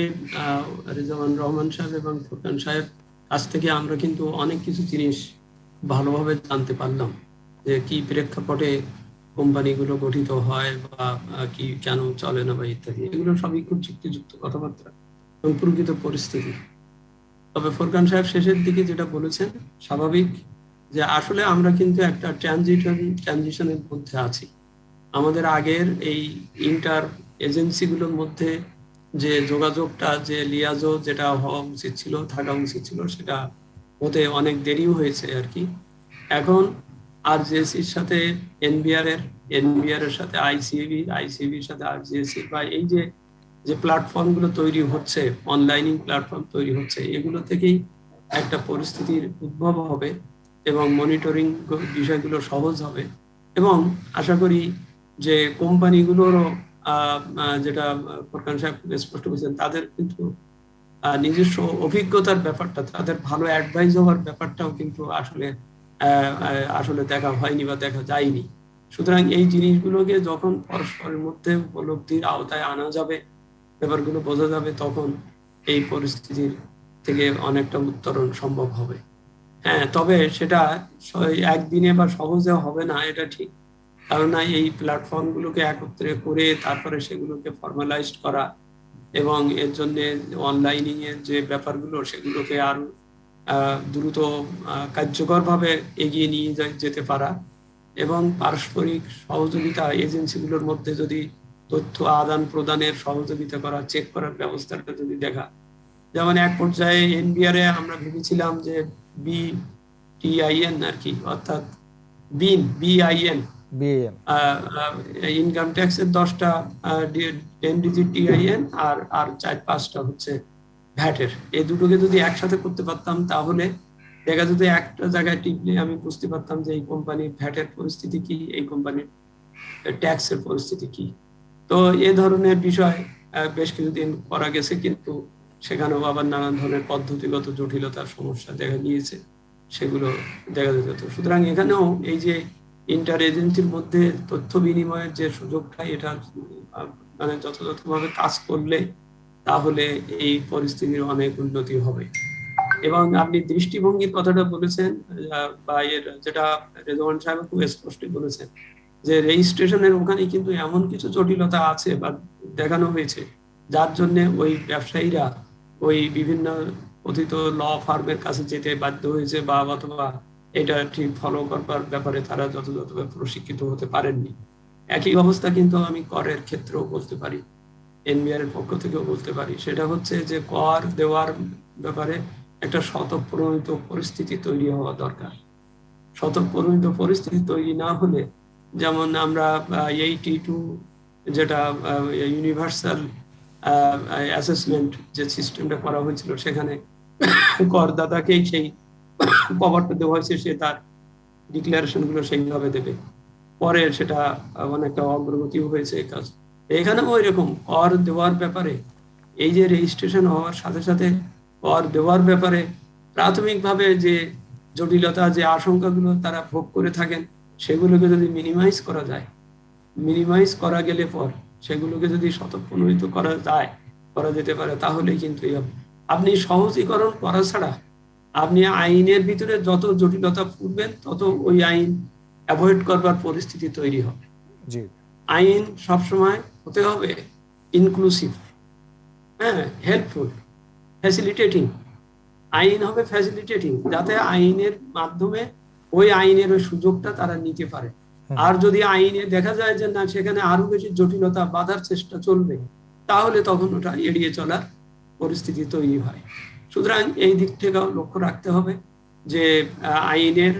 রেজাওয়ান রহমান সাহেব এবং ফুরকান সাহেব কাছ থেকে আমরা কিন্তু অনেক কিছু জিনিস ভালোভাবে জানতে পারলাম, যে কি প্রেক্ষাপটে কোম্পানিগুলো গঠিত হয় বা কি কেন চলে না বা ইত্যাদি। এগুলো সবই খুব যুক্তিযুক্ত কথাবার্তা এবং প্রকৃত পরিস্থিতি। তবে ফুরকান সাহেব শেষের দিকে যেটা বলেছেন, স্বাভাবিক যে আসলে আমরা কিন্তু একটা ট্রানজিশনের মধ্যে আছি। আমাদের আগের এই ইন্টার এজেন্সিগুলোর মধ্যে যে যোগাযোগটা, যে লিয়াজো যেটা হওয়া উচিত ছিল, থাকা উচিত ছিল, সেটা হতে অনেক দেরিও হয়েছে আর কি। এখন আরজিএসির সাথে এনবিআর এর সাথে আইসিবির সাথে আরজিএসি বা এই যে প্ল্যাটফর্মগুলো তৈরি হচ্ছে, অনলাইনিং প্ল্যাটফর্ম তৈরি হচ্ছে, এগুলো থেকেই একটা পরিস্থিতির উদ্ভব হবে এবং মনিটরিং বিষয়গুলো সহজ হবে। এবং আশা করি যে কোম্পানিগুলোরও যেটা ফুরকান সাহেব স্পষ্ট করেছেন, তাদের কিন্তু নিজস্ব অভিজ্ঞতার ব্যাপারটা, তাদের ভালো অ্যাডভাইস হওয়ার ব্যাপারটাও কিন্তু আসলে দেখা হয়নি বা দেখা যায়নি। সুতরাং এই জিনিসগুলোকে যখন পরস্পরের মধ্যে উপলব্ধির আওতায় আনা যাবে, ব্যাপারগুলো বোঝা যাবে, তখন এই পরিস্থিতির থেকে অনেকটা উত্তরণ সম্ভব হবে। হ্যাঁ, তবে সেটা একদিনে বা সহজে হবে না, এটা ঠিক। কারণ এই প্ল্যাটফর্মগুলোকে একত্রে করে তারপরে সেগুলোকে ফর্মালাইজড করা, এবং এর জন্য অনলাইনিং এর যে ব্যাপারগুলো সেগুলোকে আরো দ্রুত কার্যকরভাবে এগিয়ে নিয়ে যেতে পারা, এবং পারস্পরিক সহযোগিতা এজেন্সিগুলোর মধ্যে যদি তথ্য আদান প্রদানের সহযোগিতা করা, চেক করার ব্যবস্থাটা যদি দেখা। যেমন এক পর্যায়ে এনবিআর এ আমরা ভেবেছিলাম যে BTIN আর কি, অর্থাৎ BIN ইনকাম ট্যাক্সের 10টা 10 ডিজিট TIN আর 4-5টা হচ্ছে ভ্যাটের, এই দুটোকে যদি একসাথে করতে পারতাম তাহলে দেখা যেত একটা জায়গায় টিপলে আমি বুঝতে পারতাম যে এই কোম্পানির ভ্যাটের পরিস্থিতি কি, এই কোম্পানির ট্যাক্সের পরিস্থিতি কি। তো এ ধরনের বিষয় বেশ কিছুদিন করা গেছে, কিন্তু সেখানেও আবার নানান ধরনের পদ্ধতিগত জটিলতার সমস্যা দেখা দিয়েছে, সেগুলো দেখা যেত। সুতরাং এখানেও এই যে ইন্টার এজেন্সির মধ্যে তথ্য বিনিময়ের যে সুযোগটা, এটা মানে যথাযথভাবে কাজ করলে তাহলে এই পরিস্থিতির অনেক উন্নতি হবে। এবং আপনি দৃষ্টিভঙ্গির কথাটা বলেছেন, বা এর যেটা রেজওয়ান সাহেব খুব স্পষ্ট বলেছেন যে রেজিস্ট্রেশনের ওখানে কিন্তু এমন কিছু জটিলতা আছে বা দেখানো হয়েছে, যার জন্য ওই ব্যবসায়ীরা ওই বিভিন্ন কথিত ল ফার্মের কাছে যেতে বাধ্য হয়েছে, বা অথবা এটা ঠিক ফলো করবার ব্যাপারে তারা যথাযথভাবে প্রশিক্ষিত হতে পারেননি। একই অবস্থা কিন্তু আমি করের ক্ষেত্রেও বলতে পারি, এনবিআর এর পক্ষ থেকেও বলতে পারি। সেটা হচ্ছে যে কর দেওয়ার ব্যাপারে একটা স্বতঃপ্রণোদিত পরিস্থিতি তৈরি হওয়া দরকার। স্বতঃপ্রণোদিত পরিস্থিতি তৈরি না হলে, যেমন আমরা 82 যেটা ইউনিভার্সাল অ্যাসেসমেন্ট যে সিস্টেমটা করা হয়েছিল, সেখানে করদাতাকেই সেই কভারটা দেওয়া হয়েছে, সে তার ডিক্লারেশন গুলো সেইভাবে দেবে, পরে সেটা অনেকটা অগ্রগতিও হয়েছে এই কাজ। এখানেও ওই রকম কর দেওয়ার ব্যাপারে এই যে রেজিস্ট্রেশন হওয়ার সাথে সাথে কর দেওয়ার ব্যাপারে প্রাথমিকভাবে যে জটিলতা, যে আশঙ্কাগুলো তারা ভোগ করে থাকেন, সেগুলোকে যদি মিনিমাইজ করা যায়, মিনিমাইজ করা গেলে পর সেগুলোকে যদি স্বতঃপ্রণোদিত করা যেতে পারে, তাহলে কিন্তু আপনি সহজীকরণ করা ছাড়া আপনি আইনের ভিতরে যত জটিলতা পড়বেন তত ওই আইন অ্যাভয়েড করবার পরিস্থিতি তৈরি হবে। আইন সবসময় হতে হবে ইনক্লুসিভ, হেল্পফুল, ফ্যাসিলিটেটিং। আইন হবে ফ্যাসিলিটেটিং, যাতে আইনের মাধ্যমে ওই আইনের ওই সুযোগটা তারা নিতে পারে। আর যদি আইনে দেখা যায় যে না, সেখানে আরো বেশি জটিলতা বাধার চেষ্টা চলবে, তাহলে তখন ওটা এড়িয়ে চলার পরিস্থিতি তৈরি হয়। সুতরাং এই দিক থেকেও লক্ষ্য রাখতে হবে যে আইনের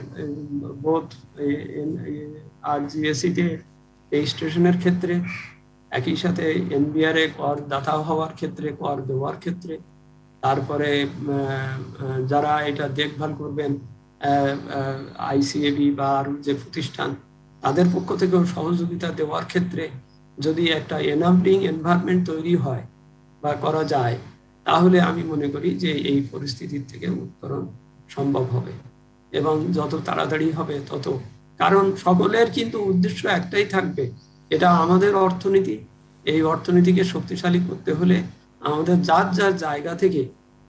বোধ আর জিএসিতে রেজিস্ট্রেশনের ক্ষেত্রে, একই সাথে এনবিআর এ কর দাতা হওয়ার ক্ষেত্রে, কর দেওয়ার ক্ষেত্রে, তারপরে যারা এটা দেখভাল করবেন ICAB বা আর যে প্রতিষ্ঠান, তাদের পক্ষ থেকেও সহযোগিতা দেওয়ার ক্ষেত্রে যদি একটা এনাবলিং এনভায়রনমেন্ট তৈরি হয় বা করা যায়, তাহলে আমি মনে করি যে এই পরিস্থিতির থেকে উত্তরণ সম্ভব হবে, এবং যত তাড়াতাড়ি হবে তত। কারণ সকলের কিন্তু উদ্দেশ্য একটাই থাকবে, এটা আমাদের অর্থনীতি, এই অর্থনীতিকে শক্তিশালী করতে হলে আমাদের যার যার জায়গা থেকে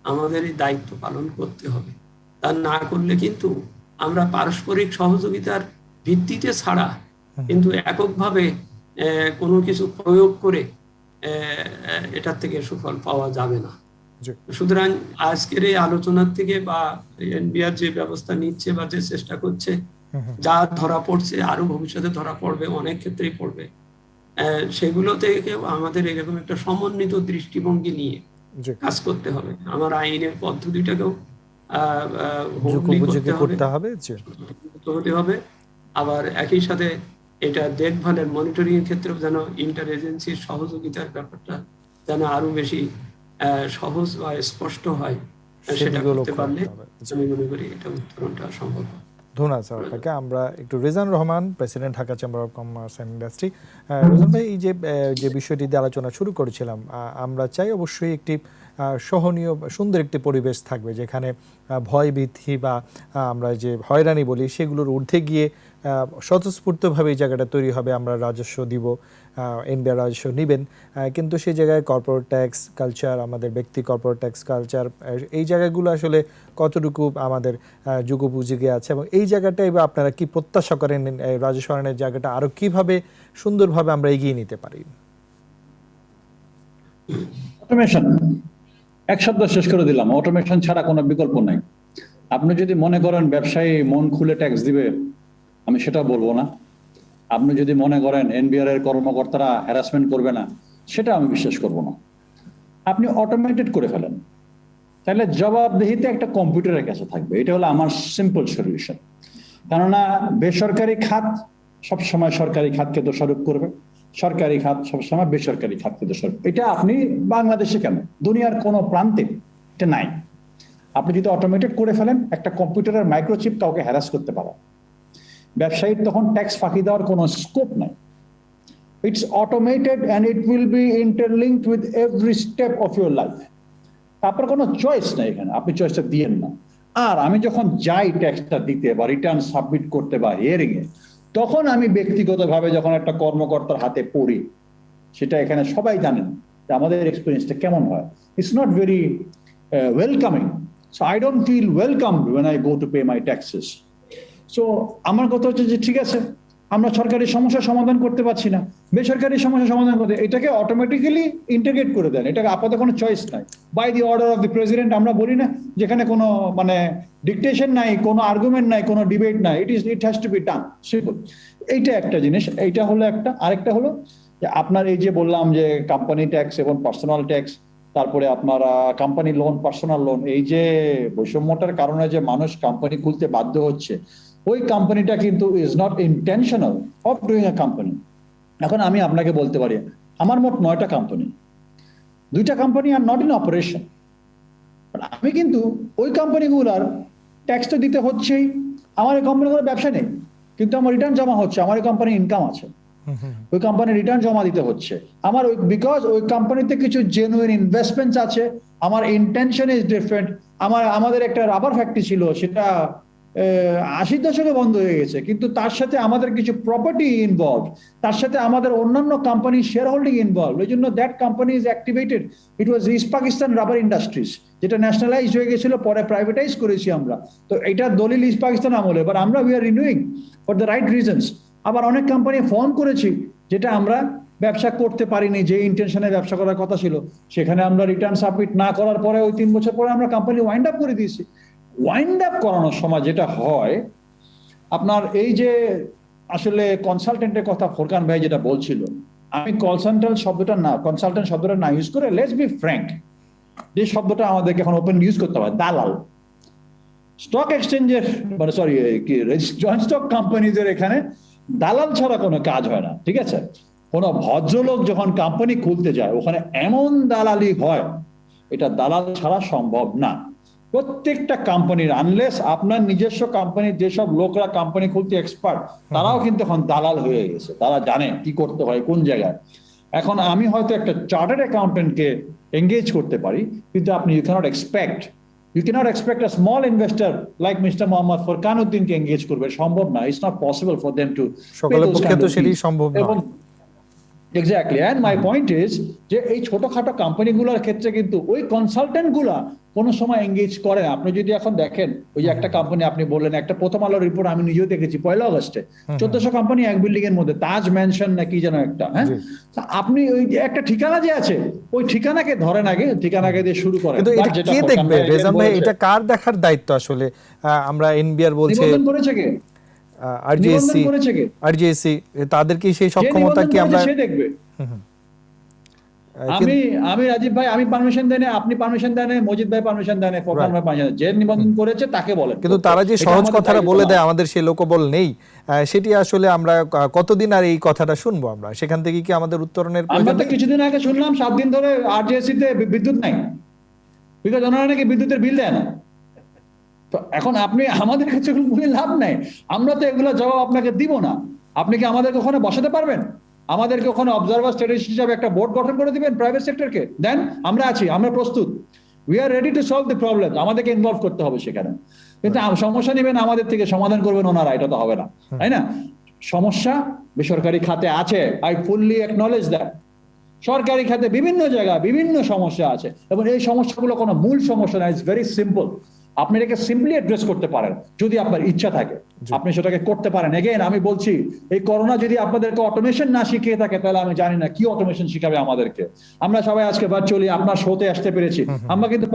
আমাদের এই দায়িত্ব পালন করতে হবে। তা না করলে কিন্তু আমরা পারস্পরিক সহযোগিতার ভিত্তিতে ছাড়া কিন্তু এককভাবে কোনো কিছু প্রয়োগ করে এটার থেকে সুফল পাওয়া যাবে না। সুতরাং আজকের এই আলোচনার থেকে বা এনবিআর যে ব্যবস্থা নিচ্ছে বা যে চেষ্টা করছে, যা ধরা পড়ছে, আরো ভবিষ্যতে ধরা পড়বে, অনেক ক্ষেত্রেই পড়বে, সেগুলো থেকে আমাদের এরকম একটা সমন্বিত দৃষ্টিভঙ্গি নিয়ে কাজ করতে হবে। আমার আইনের পদ্ধতিটাকেও হতে হবে, আবার একই সাথে এটা দেখভালের মনিটরিং এর ক্ষেত্রেও যেন ইন্টার এজেন্সির সহযোগিতার ব্যাপারটা যেন আরো বেশি সহজ বা স্পষ্ট হয়, সেটা করতে পারলে আমি মনে করি এটা উত্তরণটা সম্ভব। ধন্যবাদ স্যার আপনাকে। আমরা একটু Rezan Rahman, president Dhaka chamber of commerce and industry. Rezan ভাই, এই যে বিষয়টি দিয়ে আলোচনা শুরু করেছিলাম, আমরা চাই অবশ্যই একটি সহনীয় সুন্দর একটি পরিবেশ থাকবে, যেখানে ভয় ভীতি বা আমরা যে হয়রানি বলি সেগুলোর ঊর্ধ্বে গিয়ে স্বতঃস্ফূর্তভাবে এই জায়গাটা তৈরি হবে। আমরা রাজস্ব দিব, এনবিআর রাজস্ব নেবেন, কিন্তু সেই জায়গায় কর্পোরেট ট্যাক্স কালচার, আমাদের ব্যক্তি কর্পোরেট ট্যাক্স কালচার, এই জায়গাগুলো আসলে কতটুকু আমাদের যুগোপযোগী আছে, এবং এই জায়গাটাই বা আপনারা কি প্রত্যাশা করেন রাজস্ব আইনের জায়গাটা আরো কিভাবে সুন্দরভাবে আমরা এগিয়ে নিতে পারি? অটোমেশন, এক শব্দ শেষ করে দিলাম, অটোমেশন ছাড়া কোনো বিকল্প নাই। আপনি যদি মনে করেন ব্যবসায়ী মন খুলে ট্যাক্স দিবে, আমি সেটা বলবো না। আপনি যদি মনে করেন এনবিআর এর কর্মকর্তারা হ্যারাসমেন্ট করবে না, সেটা আমি বিশ্বাস করব না। আপনি অটোমেটেড করে ফেলেন, তাহলে জবাবদিহিতে একটা কম্পিউটারের কাছে থাকবে। এটা হলো আমার সিম্পল সলিউশন। কেননা বেসরকারি খাত সবসময় সরকারি খাতকে দোষারোপ করবে, সরকারি খাত সবসময় বেসরকারি খাতকে দোষারোপ। এটা আপনি বাংলাদেশে কেন, দুনিয়ার কোনো প্রান্তে এটা নাই। আপনি যদি অটোমেটেড করে ফেলেন, একটা কম্পিউটারের মাইক্রোচিপ কাউকে হ্যারাস করতে পারে, ব্যবসায়ীর তখন ট্যাক্স ফাঁকি দেওয়ার কোনো স্কোপ নাই। It's automated and it will be interlinked with every step of your life. তারপর কোনো চয়েস নাই এখানে, আপনি চয়েসটা দিয়েন না। আর আমি যখন যাই ট্যাক্সটা দিতে বা রিটার্ন সাবমিট করতে বা হিয়ারিং এ, তখন আমি ব্যক্তিগতভাবে যখন একটা কর্মকর্তার হাতে পড়ি, সেটা এখানে সবাই জানেন যে আমাদের এক্সপিরিয়েন্সটা কেমন হয়। It's not very welcoming. So I don't feel welcome when I go to pay my taxes. So আমার কথা হচ্ছে যে ঠিক আছে, আমরা সরকারি সমস্যার সমাধান করতে পারছি না, বেসরকারি সমস্যার সমাধান করতে, এটাকে অটোমেটিক্যালি ইন্টিগ্রেট করে দেন। এটাকে আপাতত কোনো চয়েস নাই, by the order of the president. আমরা বলি না যেখানে কোনো মানে ডিকটেশন নাই, কোনো আর্গুমেন্ট নাই, কোনো ডিবেট নাই, it has to be done, simple. এইটা একটা জিনিস। এইটা হলো একটা। আরেকটা হলো যে আপনার এই যে বললাম যে কোম্পানি ট্যাক্স এবং পার্সোনাল ট্যাক্স, তারপরে আপনার কোম্পানি লোন, পার্সোনাল লোন, এই যে বৈষম্যটার কারণে যে মানুষ কোম্পানি খুলতে বাধ্য হচ্ছে, ওই কোম্পানিটা কিন্তু is not intentional of doing a company. এখন আমি আপনাকে বলতে পারি আমার মোট 9টা কোম্পানি, 2টা company are not in operation. আমি কিন্তু ওই কোম্পানিগুলোর ট্যাক্স তো দিতে হচ্ছেই, আমার এই কোম্পানিগুলোর ব্যবসা নেই, কিন্তু আমার রিটার্ন জমা হচ্ছে, আমার এই কোম্পানির ইনকাম আছে, ওই কোম্পানির রিটার্ন জমা দিতে হচ্ছে আমার, ওই বিকজ ওই কোম্পানিতে কিছু জেনুইন ইনভেস্টমেন্টস আছে, আমার ইন্টেনশন ইজ ডিফারেন্ট। আমাদের একটা রাবার ফ্যাক্টরি ছিল, সেটা 80 দশকে বন্ধ হয়ে গেছে, কিন্তু তার সাথে আমাদের কিছু প্রপার্টি ইনভলভ, তার সাথে আমাদের অন্যান্য কোম্পানির শেয়ার হোল্ডিং ইনভলভ। এই জন্য that company is activated. It was east Pakistan rubber industries, যেটা ন্যাশনালাইজ হয়ে গেছিল, পরে প্রাইভেটাইজ করেছি আমরা। তো এটা দলিল ইস্ট পাকিস্তান আমলে, এবার আমরা we are renewing for the right reasons. আবার অনেক কোম্পানি ফোন করেছি যেটা আমরা ব্যবসা করতে পারিনি, যে ইন্টেনশনে ব্যবসা করার কথা ছিল, সেখানে আমরা রিটার্ন সাবমিট না করার পরে ওই 3 বছর পরে আমরা কোম্পানি ওয়াইন্ড আপ করে দিয়েছি। ওয়াইন্ড আপ করানোর সময় যেটা হয় আপনার, এই যে আসলে কনসালটেন্টের কথা ফোরকান ভাই যেটা বলছিল, আমি কনসালটেন্ট শব্দটা না ইউজ করে লেটস বি ফ্র্যাঙ্ক, যে শব্দটা আমাদেরকে এখন ওপেন ইউজ করতে হয়, দালাল। স্টক এক্সচেঞ্জের মানে সরি কি জয়েন্ট স্টক কোম্পানিদের এখানে দালাল ছাড়া কোনো কাজ হয় না, ঠিক আছে? কোনো ভদ্রলোক যখন কোম্পানি খুলতে যায়, ওখানে এমন দালালি হয়, এটা দালাল ছাড়া সম্ভব না। প্রত্যেকটা কোম্পানির, আনলেস আপনার নিজস্ব কোম্পানির যেসব লোকরা কোম্পানি খুলতে এক্সপার্ট, তারাও কিন্তু এখন দালাল হয়ে গেছে, তারা জানে কি করতে হয় কোন জায়গায়। এখন আমি হয়তো একটা চার্টার্ড অ্যাকাউন্টেন্টকে এঙ্গেজ করতে পারি, কিন্তু আপনি you cannot expect a small investor like Mr. Mohammad Furqanuddin কে এঙ্গেজ করবে, সম্ভব না। It's not possible for them to সকলের পক্ষে তো সেটাই সম্ভব না। Exactly, and my point is যে এই ছোটখাটো কোম্পানিগুলোর ক্ষেত্রে কিন্তু ওই কনসালটেন্ট গুলা কোনো সময় এঙ্গেজ করে। আপনি যদি এখন দেখেন, ওই যে একটা কোম্পানি আপনি বললেন, একটা প্রথম আলোর রিপোর্ট আমি নিজেও দেখেছি 1 আগস্টে 1400 কোম্পানি এক বিল্ডিং এর মধ্যে, তাজ ম্যানশন না কি যেন একটা, হ্যাঁ। আপনি ওই যে একটা ঠিকানা যে আছে, ওই ঠিকানাকে ধরেন, আগে ঠিকানাকে দিয়ে শুরু করেন। কিন্তু এটা কে দেখবে রেজাম ভাই? এটা কার দেখার দায়িত্ব আসলে? আমরা এনবিআর বলছে, নিবন্ধন করেছে কে? আরজিএসসি তাদের কি সেই সক্ষমতা কি আমরা দেখবে? আমি রাজীব ভাই, আমি পারমিশন দেন, আপনি পারমিশন দেন, মজিদ ভাই পারমিশন দেন, ফোরকান ভাই পারমিশন দেন, যে নিবন্ধন করেছে তাকে বলেন। কিন্তু তারা যে সহজ কথাটা বলে দেয়, আমাদের সেই লোকবল নেই, সেটি আসলে আমরা কতদিন আর এই কথাটা শুনবো? আমরা সেখান থেকে কি আমাদের উত্তরণের প্রয়োজন? আমরা তো কিছুদিন আগে শুনলাম 7 দিন ধরে আরজিএসসি তে বিদ্যুৎ নাই, বিকজ ওনারা নাকি বিদ্যুতের বিল দেয় না। তো এখন আপনি আমাদের কাছে বলে লাভ নাই, আমরা তো এগুলো জবাব আপনাকে দিব না। আপনি কি আমাদেরকে ওখানে বসাতে পারবেন? আমাদেরকে ওখানে অবজারভার স্ট্যাটিস্ট হিসাবে একটা বোর্ড গঠন করে দিবেন প্রাইভেট সেক্টরকে, দেন আমরা আছি, আমরা প্রস্তুত, we are ready to solve the problem. আমাদেরকে ইনভলভ করতে হবে সেখানে, কিন্তু সমস্যা নেবেন আমাদের থেকে, সমাধান করবেন ওনারা, এটা তো হবে না, তাই না? সমস্যা বেসরকারি খাতে আছে, আই ফুললি অ্যাকনলেজ দ্যাট। সরকারি খাতে বিভিন্ন জায়গায় বিভিন্ন সমস্যা আছে, এবং এই সমস্যাগুলো কোনো মূল সমস্যা না, ইটস ভেরি সিম্পল। আপনি এটাকে সিম্পলি অ্যাড্রেস করতে পারেন যদি আপনার ইচ্ছা থাকে, আপনি সেটাকে করতে পারেন। এগেইন আমি বলছি, এই করোনা যদি আপনাদেরকে অটোমেশন না শিখিয়ে থাকে তাহলে আমি জানি না কি অটোমেশন শিখাবে আমাদেরকে। আমরা সবাই আজকে ভার্চুয়ালি আপনার শোতে আসতে পেরেছি, আমরা কিন্তু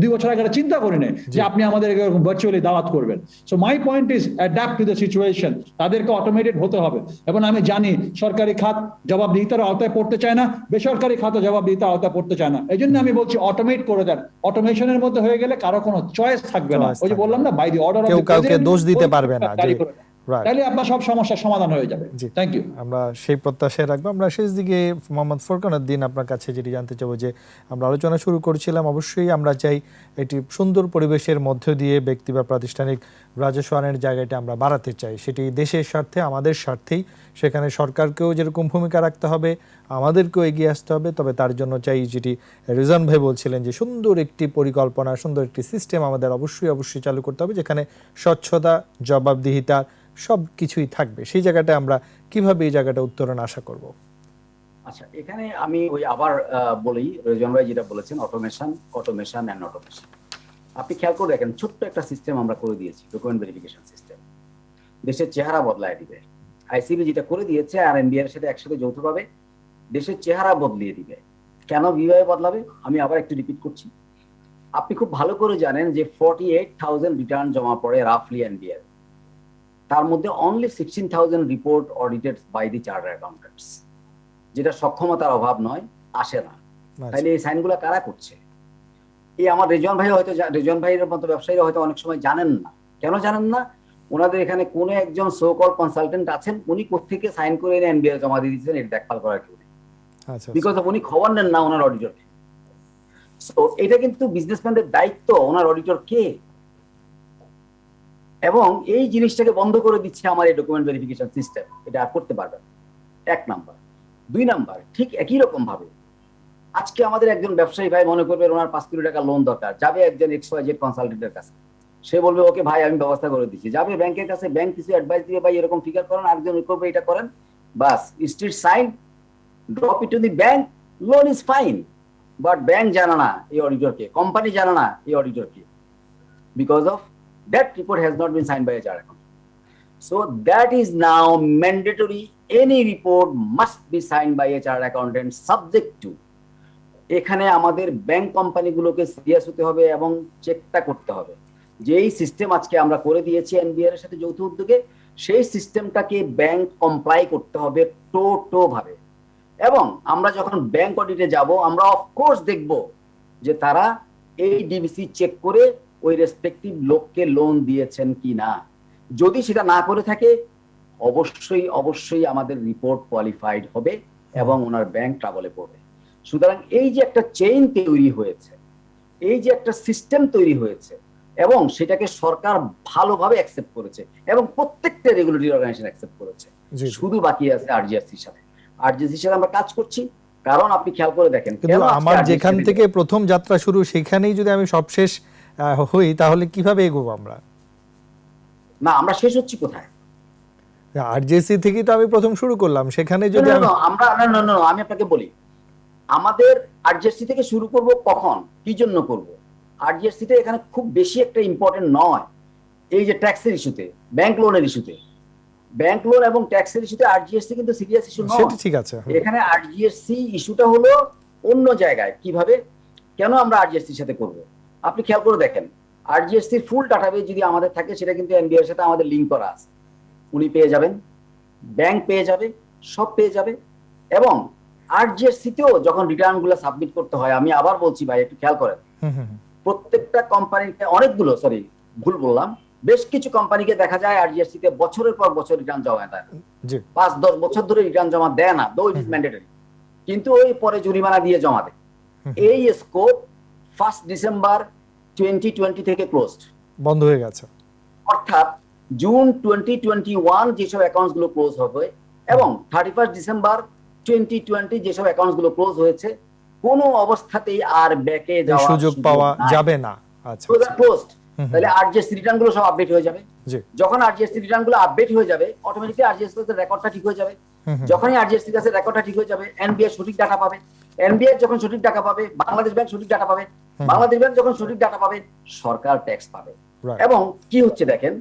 2 বছর আগে চিন্তা করিনি যে আপনি আমাদেরকে ভার্চুয়ালি দাওয়াত করবেন। So my point is adapt to the situation, তাদেরকে অটোমেটেড হতে হবে। এবং আমি জানি সরকারি খাত জবাবদিহিতার আওতায় পড়তে চায় না, বেসরকারি খাত জবাবদিহিতার আওতায় পড়তে চায় না, এই জন্য আমি বলছি অটোমেট করে দেন। অটোমেশনের মধ্যে হয়ে গেলে কারো কোনো চয়েস থাকবে না, ওই যে বললাম না, বাই দি অর্ডার অফ কেউ কাউকে দোষ দিতে পারবে না, তাহলে আপনার সব সমস্যার সমাধান হয়ে যাবে। Thank you. আমরা সেই প্রত্যাশায় রাখবো। আমরা শেষ দিকে মোহাম্মদ ফোরকান উদ্দিন আপনার কাছে যেটি জানতে চাবো, যে আমরা আলোচনা শুরু করছিলাম, অবশ্যই আমরা চাই একটি সুন্দর পরিবেশের মধ্য দিয়ে ব্যক্তি বা প্রাতিষ্ঠানিক রাজস্ব আইনের জায়গাটা আমরা বাড়াতে চাই, সেটি দেশের স্বার্থে, আমাদের স্বার্থেই। সেখানে সরকারকেও যেরকম ভূমিকা রাখতে হবে, আমাদেরকেও এগিয়ে আসতে হবে। তবে তার জন্য চাই, যেটি রিজওয়ান ভাই বলছিলেন, যে সুন্দর একটি পরিকল্পনা, সুন্দর একটি সিস্টেম আমাদের অবশ্যই চালু করতে হবে, যেখানে স্বচ্ছতা, জবাবদিহিতা সব কিছুই থাকবে। সেই জায়গাটা আমরা কিভাবে এই জায়গাটা উত্তরণ আশা করব? আচ্ছা, এখানে আমি ওই আবার বলি, রিজওয়ান ভাই যেটা বলেছেন, অটোমেশন এন্ড অটোমেশন। আপনি খেয়াল করে দেখেন, ছোট্ট একটা সিস্টেম আমরা করে দিয়েছি, ডকুমেন্ট ভেরিফিকেশন সিস্টেম, দেশের চেহারা বদলায় দিবে। আইসিবি যেটা করে দিয়েছে আর এনবিআর এর সাথে একসাথে যৌথভাবে দেশের চেহারা বদলিয়ে দিবে। কেন কিভাবে বদলাবে আমি আবার একটু রিপিট করছি। আপনি খুব ভালো করে জানেন যে 48,000 রিটার্ন জমা পড়ে রাফলি এনবিআর, তার মধ্যে only 16,000 report audited by the chartered accountants, যেটা সক্ষমতার অভাব নয়, আসে না। তাহলে এই সাইনগুলো কারা করছে? এই আমার রিজওয়ান ভাইয়ের মতো ব্যবসায়ীরা হয়তো অনেক সময় জানেন না। কেন জানেন না? ওনাদের এখানে কোনো একজন সো কল কনসালটেন্ট আছেন, উনি কোত্থেকে সাইন করে এনে এনবিআর জমা দিয়ে দিচ্ছেন, এটা দেখভাল করার কেউ নেই, বিকজ অফ উনি খবর নেন না ওনার অডিটরকে। সো এটা কিন্তু বিজনেসম্যানদের দায়িত্ব, ওনার অডিটর কে, এবং এই জিনিসটাকে বন্ধ করে দিচ্ছে আমার এই ডকুমেন্ট ভেরিফিকেশন সিস্টেম। এটা আর করতে পারবে না, 1 নাম্বার। 2 নাম্বার, ঠিক একই রকম ভাবে আজকে আমাদের একজন ব্যবসায়ী ভাই মনে করবে ওনার 5 কোটি টাকা লোন দরকার, যাবে একজন XYZ কনসালটেন্টের কাছে, সে বলবে ওকে ভাই আমি ব্যবস্থা করে দিচ্ছি, যাবে ব্যাংকের কাছে, ব্যাংক কিছু অ্যাডভাইস দিবে, ভাই এরকম ফিগার করেন, আরেকজন করবে এটা করেন, বাস street sign, drop it to the bank, loan is fine. But bank জানে না এই অডিটরকে, কোম্পানি জানে না এই অডিটরকে, because of that report has not been signed by a chartered accountant. So that is now mandatory. Any report must be signed by a chartered accountant, subject to এখানে আমাদের ব্যাংক কোম্পানিগুলোকে সিরিয়াস হতে হবে এবং চেকটা করতে হবে যে এই সিস্টেম আজকে আমরা করে দিয়েছি এনবিআর এর সাথে যৌথ উদ্যোগে, সেই সিস্টেমটাকে ব্যাংক কমপ্লাই করতে হবে টোটো ভাবে। এবং আমরা যখন ব্যাংক অডিটে যাব, আমরা অফকোর্স দেখব যে তারা এই ডিবিসি চেক করে ওই রেসপেক্টিভ লোককে লোন দিয়েছেন কি না। যদি সেটা না করে থাকে, অবশ্যই আমাদের রিপোর্ট কোয়ালিফাইড হবে এবং ওনার ব্যাংক ট্রাবলে পড়বে। সুতরাং এই যে একটা চেইন তৈরি হয়েছে, এই যে একটা সিস্টেম তৈরি হয়েছে, এবং সেটাকে সরকার ভালোভাবে অ্যাকসেপ্ট করেছে এবং প্রত্যেকটা রেগুলেটরি অর্গানাইজেশন অ্যাকসেপ্ট করেছে, শুধু বাকি আছে আরজিএসসির সাথে। আরজিএসসির সাথে আমরা কাজ করছি, কারণ আপনি খেয়াল করে দেখেন, কিন্তু আমার যেখান থেকে প্রথম যাত্রা শুরু, সেখানেই যদি আমি সবশেষ হই, তাহলে কিভাবে এগোবো আমরা? না, আমরা শেষ হচ্ছি কোথায়? আরজিএসসি থেকে তো আমি প্রথম শুরু করলাম, সেখানে যদি আমরা আমি আপনাকে বলি, আমাদের আরজিএসসি থেকে শুরু করব কখন, কি জন্য করব? আরজিএসসি তে এখানে খুব বেশি একটা ইম্পর্টেন্ট নয়। এই যে ট্যাক্সের ইস্যুতে, ব্যাংক লোনের ইস্যুতে, ব্যাংক লোন এবং ট্যাক্সের ইস্যুতে আরজিএসসি কিন্তু সিরিয়াস ইস্যু নয়। সেটা ঠিক আছে। এখানে আরজিএসসি ইস্যুটা হলো অন্য জায়গায়। কিভাবে, কেন আমরা আরজিএসসির সাথে করব? আপনি খেয়াল করে দেখেন, আরজিএসসির ফুল ডাটাবেজ যদি আমাদের থাকে, সেটা কিন্তু এনবিআর এর সাথে আমাদের লিংক করা আছে। উনি পেয়ে যাবেন, ব্যাংক পেয়ে যাবে, সব পেয়ে যাবে। এবং আরজিএসসি তেও যখন রিটার্ন গুলো সাবমিট করতে হয়, আমি আবার বলছি ভাই একটু খেয়াল করেন, প্রত্যেকটা কোম্পানিকে, অনেকগুলো, সরি ভুল বললাম, বেশ কিছু কোম্পানিকে দেখা যায় আরজিএসসি তে বছরের পর বছর রিটার্ন জমা দেয় না, 5-10 বছর ধরে রিটার্ন জমা দেয় না, দো ইট ইজ ম্যান্ডেটরি, কিন্তু ওই পরে জরিমানা দিয়ে জমা দেয়। এই স্কোপ 1 ডিসেম্বর 2020 থেকে ক্লোজড, বন্ধ হয়ে গেছে। অর্থাৎ জুন 2021 যেসব অ্যাকাউন্টস গুলো ক্লোজ হবে এবং 31 ডিসেম্বর 2020 যেসব অ্যাকাউন্টস গুলো ক্লোজ হয়েছে, কোনো অবস্থাতেই আর ব্যাকে যাওয়ার সুযোগ পাওয়া যাবে না। আচ্ছা, ক্লোজড। তাহলে আরজিএসসি রিটার্ন গুলো সব আপডেট হয়ে যাবে। যখন আরজিএসসি রিটার্ন গুলো আপডেট হয়ে যাবে, অটোমেটিক্যালি আরজিএসসি এর রেকর্ডটা ঠিক হয়ে যাবে। যখনই আরজিএসসি এর কাছে রেকর্ডটা ঠিক হয়ে যাবে, এনবিআর সঠিক ডাটা পাবে এনবিআর যখন সঠিক টাকা পাবে, বাংলাদেশ ব্যাংক সঠিক টাকা পাবে, বাংলাদেশ ব্যাংক যখন সঠিক টাকা পাবে, সরকার ট্যাক্স পাবে। Right. এবং কি হচ্ছে দেখেন,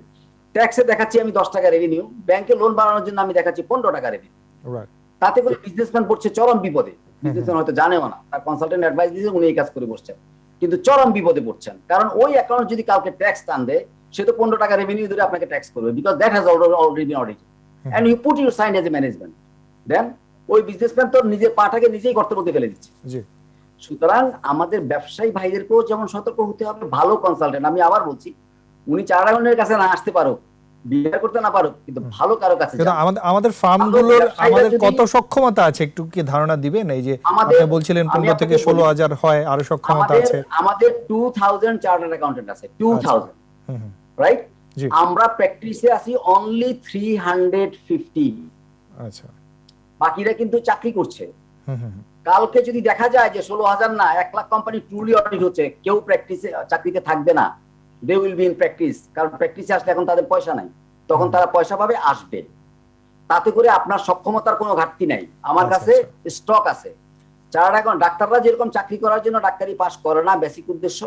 ট্যাক্সে দেখাচ্ছি আমি 10 টাকা রেভিনিউ, ব্যাংকে লোন বাড়ানোর জন্য আমি দেখাচ্ছি 15 টাকা রেভিনিউ। রাইট, তাতে করে বিজনেসম্যান পড়ছে চরম বিপদে। বিজনেসম্যান হয়তো জানেও না, তার কনসালটেন্ট অ্যাডভাইস দিয়েছে, উনি এই কাজ করে বসছেন, কিন্তু চরম বিপদে পড়ছেন। কারণ ওই অ্যাকাউন্ট যদি কাউকে ট্যাক্স টান দেয়, সে তো 15 টাকা রেভিনিউ ধরে আপনাকে ট্যাক্স করবে, because that has already been audited and you put your sign as a management. Then ওই বিজনেসম্যান তো নিজের পাটাকে নিজেই গর্তের মধ্যে ফেলে দিচ্ছে। জি, সুতরাং আমাদের ব্যবসায়ী ভাইদেরকেও যেমন সতর্ক হতে হবে, ভালো কনসালটেন্ট, আমি আবার বলছি, উনি চার্টার্ড অ্যাকাউন্টেন্টের কাছে না আসতে পারো, বিয়ে করতে না পারো, কিন্তু ভালো কারো কাছে কিন্তু যান। আমাদের ফার্মগুলোর ব্যবসায়ীরা আমাদের যদি- কত সক্ষমতা আছে একটু কি ধারণা দিবেন? এই যে আমাদের- আপনি বলছিলেন আমি 15 থেকে আপনাকে বলি, 16,000 হয়, আরো সক্ষমতা আছে। আমাদের 2000 চার্টার্ড অ্যাকাউন্টেন্ট আছে, 2000, হুম, হুম, রাইট? জি, আমরা প্র্যাকটিসে আছি অনলি 350, আচ্ছা, বাকিরা কিন্তু চাকরি করছে। হুম, হুম, কালকে যদি দেখা যায় যে 16,000 না 1 লাখ কোম্পানি ট্রুলি অডিট হচ্ছে, কেউ প্র্যাকটিসে চাকরিতে থাকবে না, they will be in practice. কারণ প্র্যাকটিসে আসলে এখন তাদের পয়সা নাই, তখন তারা পয়সা পাবে, আসবে। তাতে করে আপনার সক্ষমতার কোনো ঘাটতি নাই, আমার আচ্ছা, কাছে স্টক আছে। চার্টার্ড অ্যাকাউন্ট ডাক্তাররা যেরকম চাকরি করার জন্য ডাক্তারি পাস করে না বেসিক উদ্দেশ্য,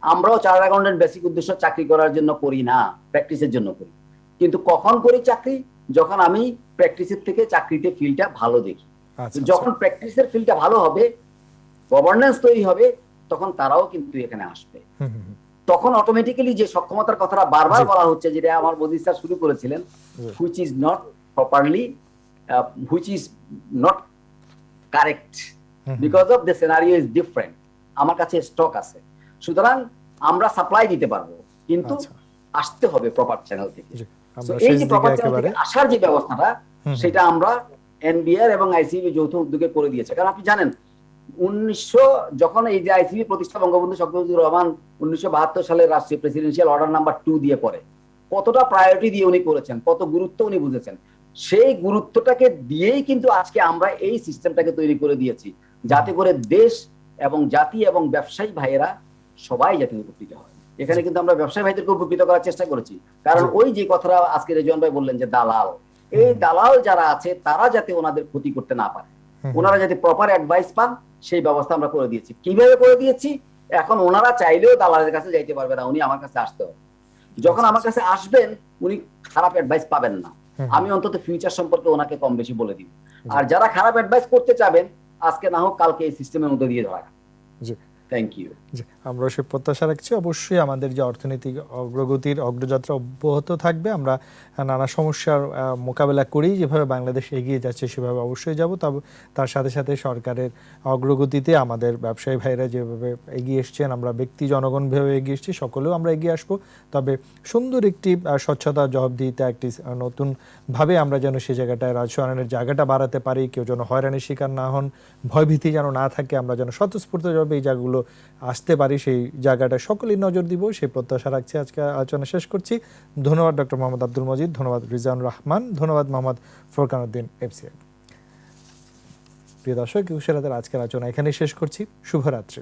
আমরাও চার্টার্ড অ্যাকাউন্টেন্ট বেসিক উদ্দেশ্য চাকরি করার জন্য করি না, প্র্যাকটিসের জন্য করি। কিন্তু কখন করি চাকরি? যখন আমি প্র্যাকটিসের থেকে চাকরিতে ফিল্ডটা ভালো দেখি। আচ্ছা, যখন প্র্যাকটিসের ফিল্ডটা ভালো হবে, গভর্নেন্স তৈরি হবে, তখন তারাও কিন্তু এখানে আসবে। হুম, হুম, হুম, তখন অটোমেটিক্যালি যে সক্ষমতার কথাটা বারবার জি। বলা হচ্ছে, যেটা আমার মোদি স্যার শুরু করেছিলেন, জি। Which is not properly, which is not correct, because of the scenario is different. আমার কাছে স্টক আছে, সুতরাং আমরা সাপ্লাই দিতে পারবো, কিন্তু আচ্ছা, আসতে হবে প্রপার চ্যানেল থেকে। জি, So, আমরা এই শেষ যে দিকে প্রপার চ্যানেল একেবারে থেকে আসার যে ব্যবস্থাটা, সেটা আমরা এনবিআর এবং আইসিবি যৌথ উদ্যোগে করে দিয়েছে। কারণ আপনি জানেন, যখন এই যে আইসিবি প্রতিষ্ঠা বঙ্গবন্ধু শেখ মুজিবুর রহমান 1972 সালের রাষ্ট্রীয় প্রেসিডেন্সিয়াল অর্ডার নাম্বার 2 দিয়ে পরে, কতটা প্রায়োরিটি দিয়ে উনি করেছেন, কত গুরুত্ব উনি বুঝেছেন, সেই গুরুত্বটাকে দিয়েই কিন্তু আজকে আমরা এই সিস্টেমটাকে তৈরি করে দিয়েছি, যাতে করে দেশ এবং জাতি এবং ব্যবসায়ী ভাইয়েরা সবাই যাতে উপকৃত হয়। এখানে কিন্তু আমরা ব্যবসায়ী ভাইদেরকে উপকৃত করার চেষ্টা করেছি। কারণ ওই যে কথাটা আজকে রেজন ভাই বললেন যে দালাল, এই দালাল যারা আছে তারা যাতে ওনাদের ক্ষতি করতে না পারে, ওনারা যাতে প্রপার অ্যাডভাইস পান, সেই ব্যবস্থা আমরা করে দিয়েছি। কিভাবে করে দিয়েছি? এখন ওনারা চাইলেও দালালের কাছে যাইতে পারবে না, উনি আমার কাছে আসতে হবে। যখন আমার কাছে আসবেন, উনি খারাপ অ্যাডভাইস পাবেন না, আমি অন্তত ফিউচার সম্পর্কে ওনাকে কম বেশি বলে দিব। আর যারা খারাপ অ্যাডভাইস করতে চাবেন, আজকে না হোক কালকে এই সিস্টেমের মধ্যে দিয়ে ধরা। জি, থ্যাংক ইউ। জি, আমরা সে প্রত্যাশা রাখছি। অবশ্যই আমাদের যে অর্থনৈতিক অগ্রগতির অগ্রযাত্রা অব্যাহত থাকবে। আমরা নানা সমস্যার মোকাবেলা করেই যেভাবে বাংলাদেশ এগিয়ে যাচ্ছে সেভাবে অবশ্যই যাব। তবে তার সাথে সাথে সরকারের অগ্রগতিতে আমাদের ব্যবসায়ী ভাইরা যেভাবে এগিয়ে এসছেন, আমরা ব্যক্তি জনগণ ভেবে এগিয়ে এসছি, সকলেও আমরা এগিয়ে আসবো। তবে সুন্দর একটি স্বচ্ছতা, জবাবদিহিতা, একটি নতুনভাবে আমরা যেন সে জায়গাটায় রাজস্ব আইনের জায়গাটা বাড়াতে পারি, কেউ যেন হয়রানির শিকার না হন, ভয়ভীতি যেন না থাকে, আমরা যেন স্বতঃস্ফূর্তভাবে এই জায়গাগুলো আসতে পারি, সেই জায়গাটা সকলেই নজর দিব, সেই প্রত্যাশা রাখছি। আজকে আলোচনা শেষ করছি। ধন্যবাদ ডক্টর মোহাম্মদ আব্দুল মজিদ, ধন্যবাদ রিজানুর রহমান, ধন্যবাদ মোহাম্মদ ফোরকান উদ্দিন এফসিআই। প্রিয় দর্শক, একুশে রাতের আজকের আলোচনা এখানেই শেষ করছি। শুভরাত্রি।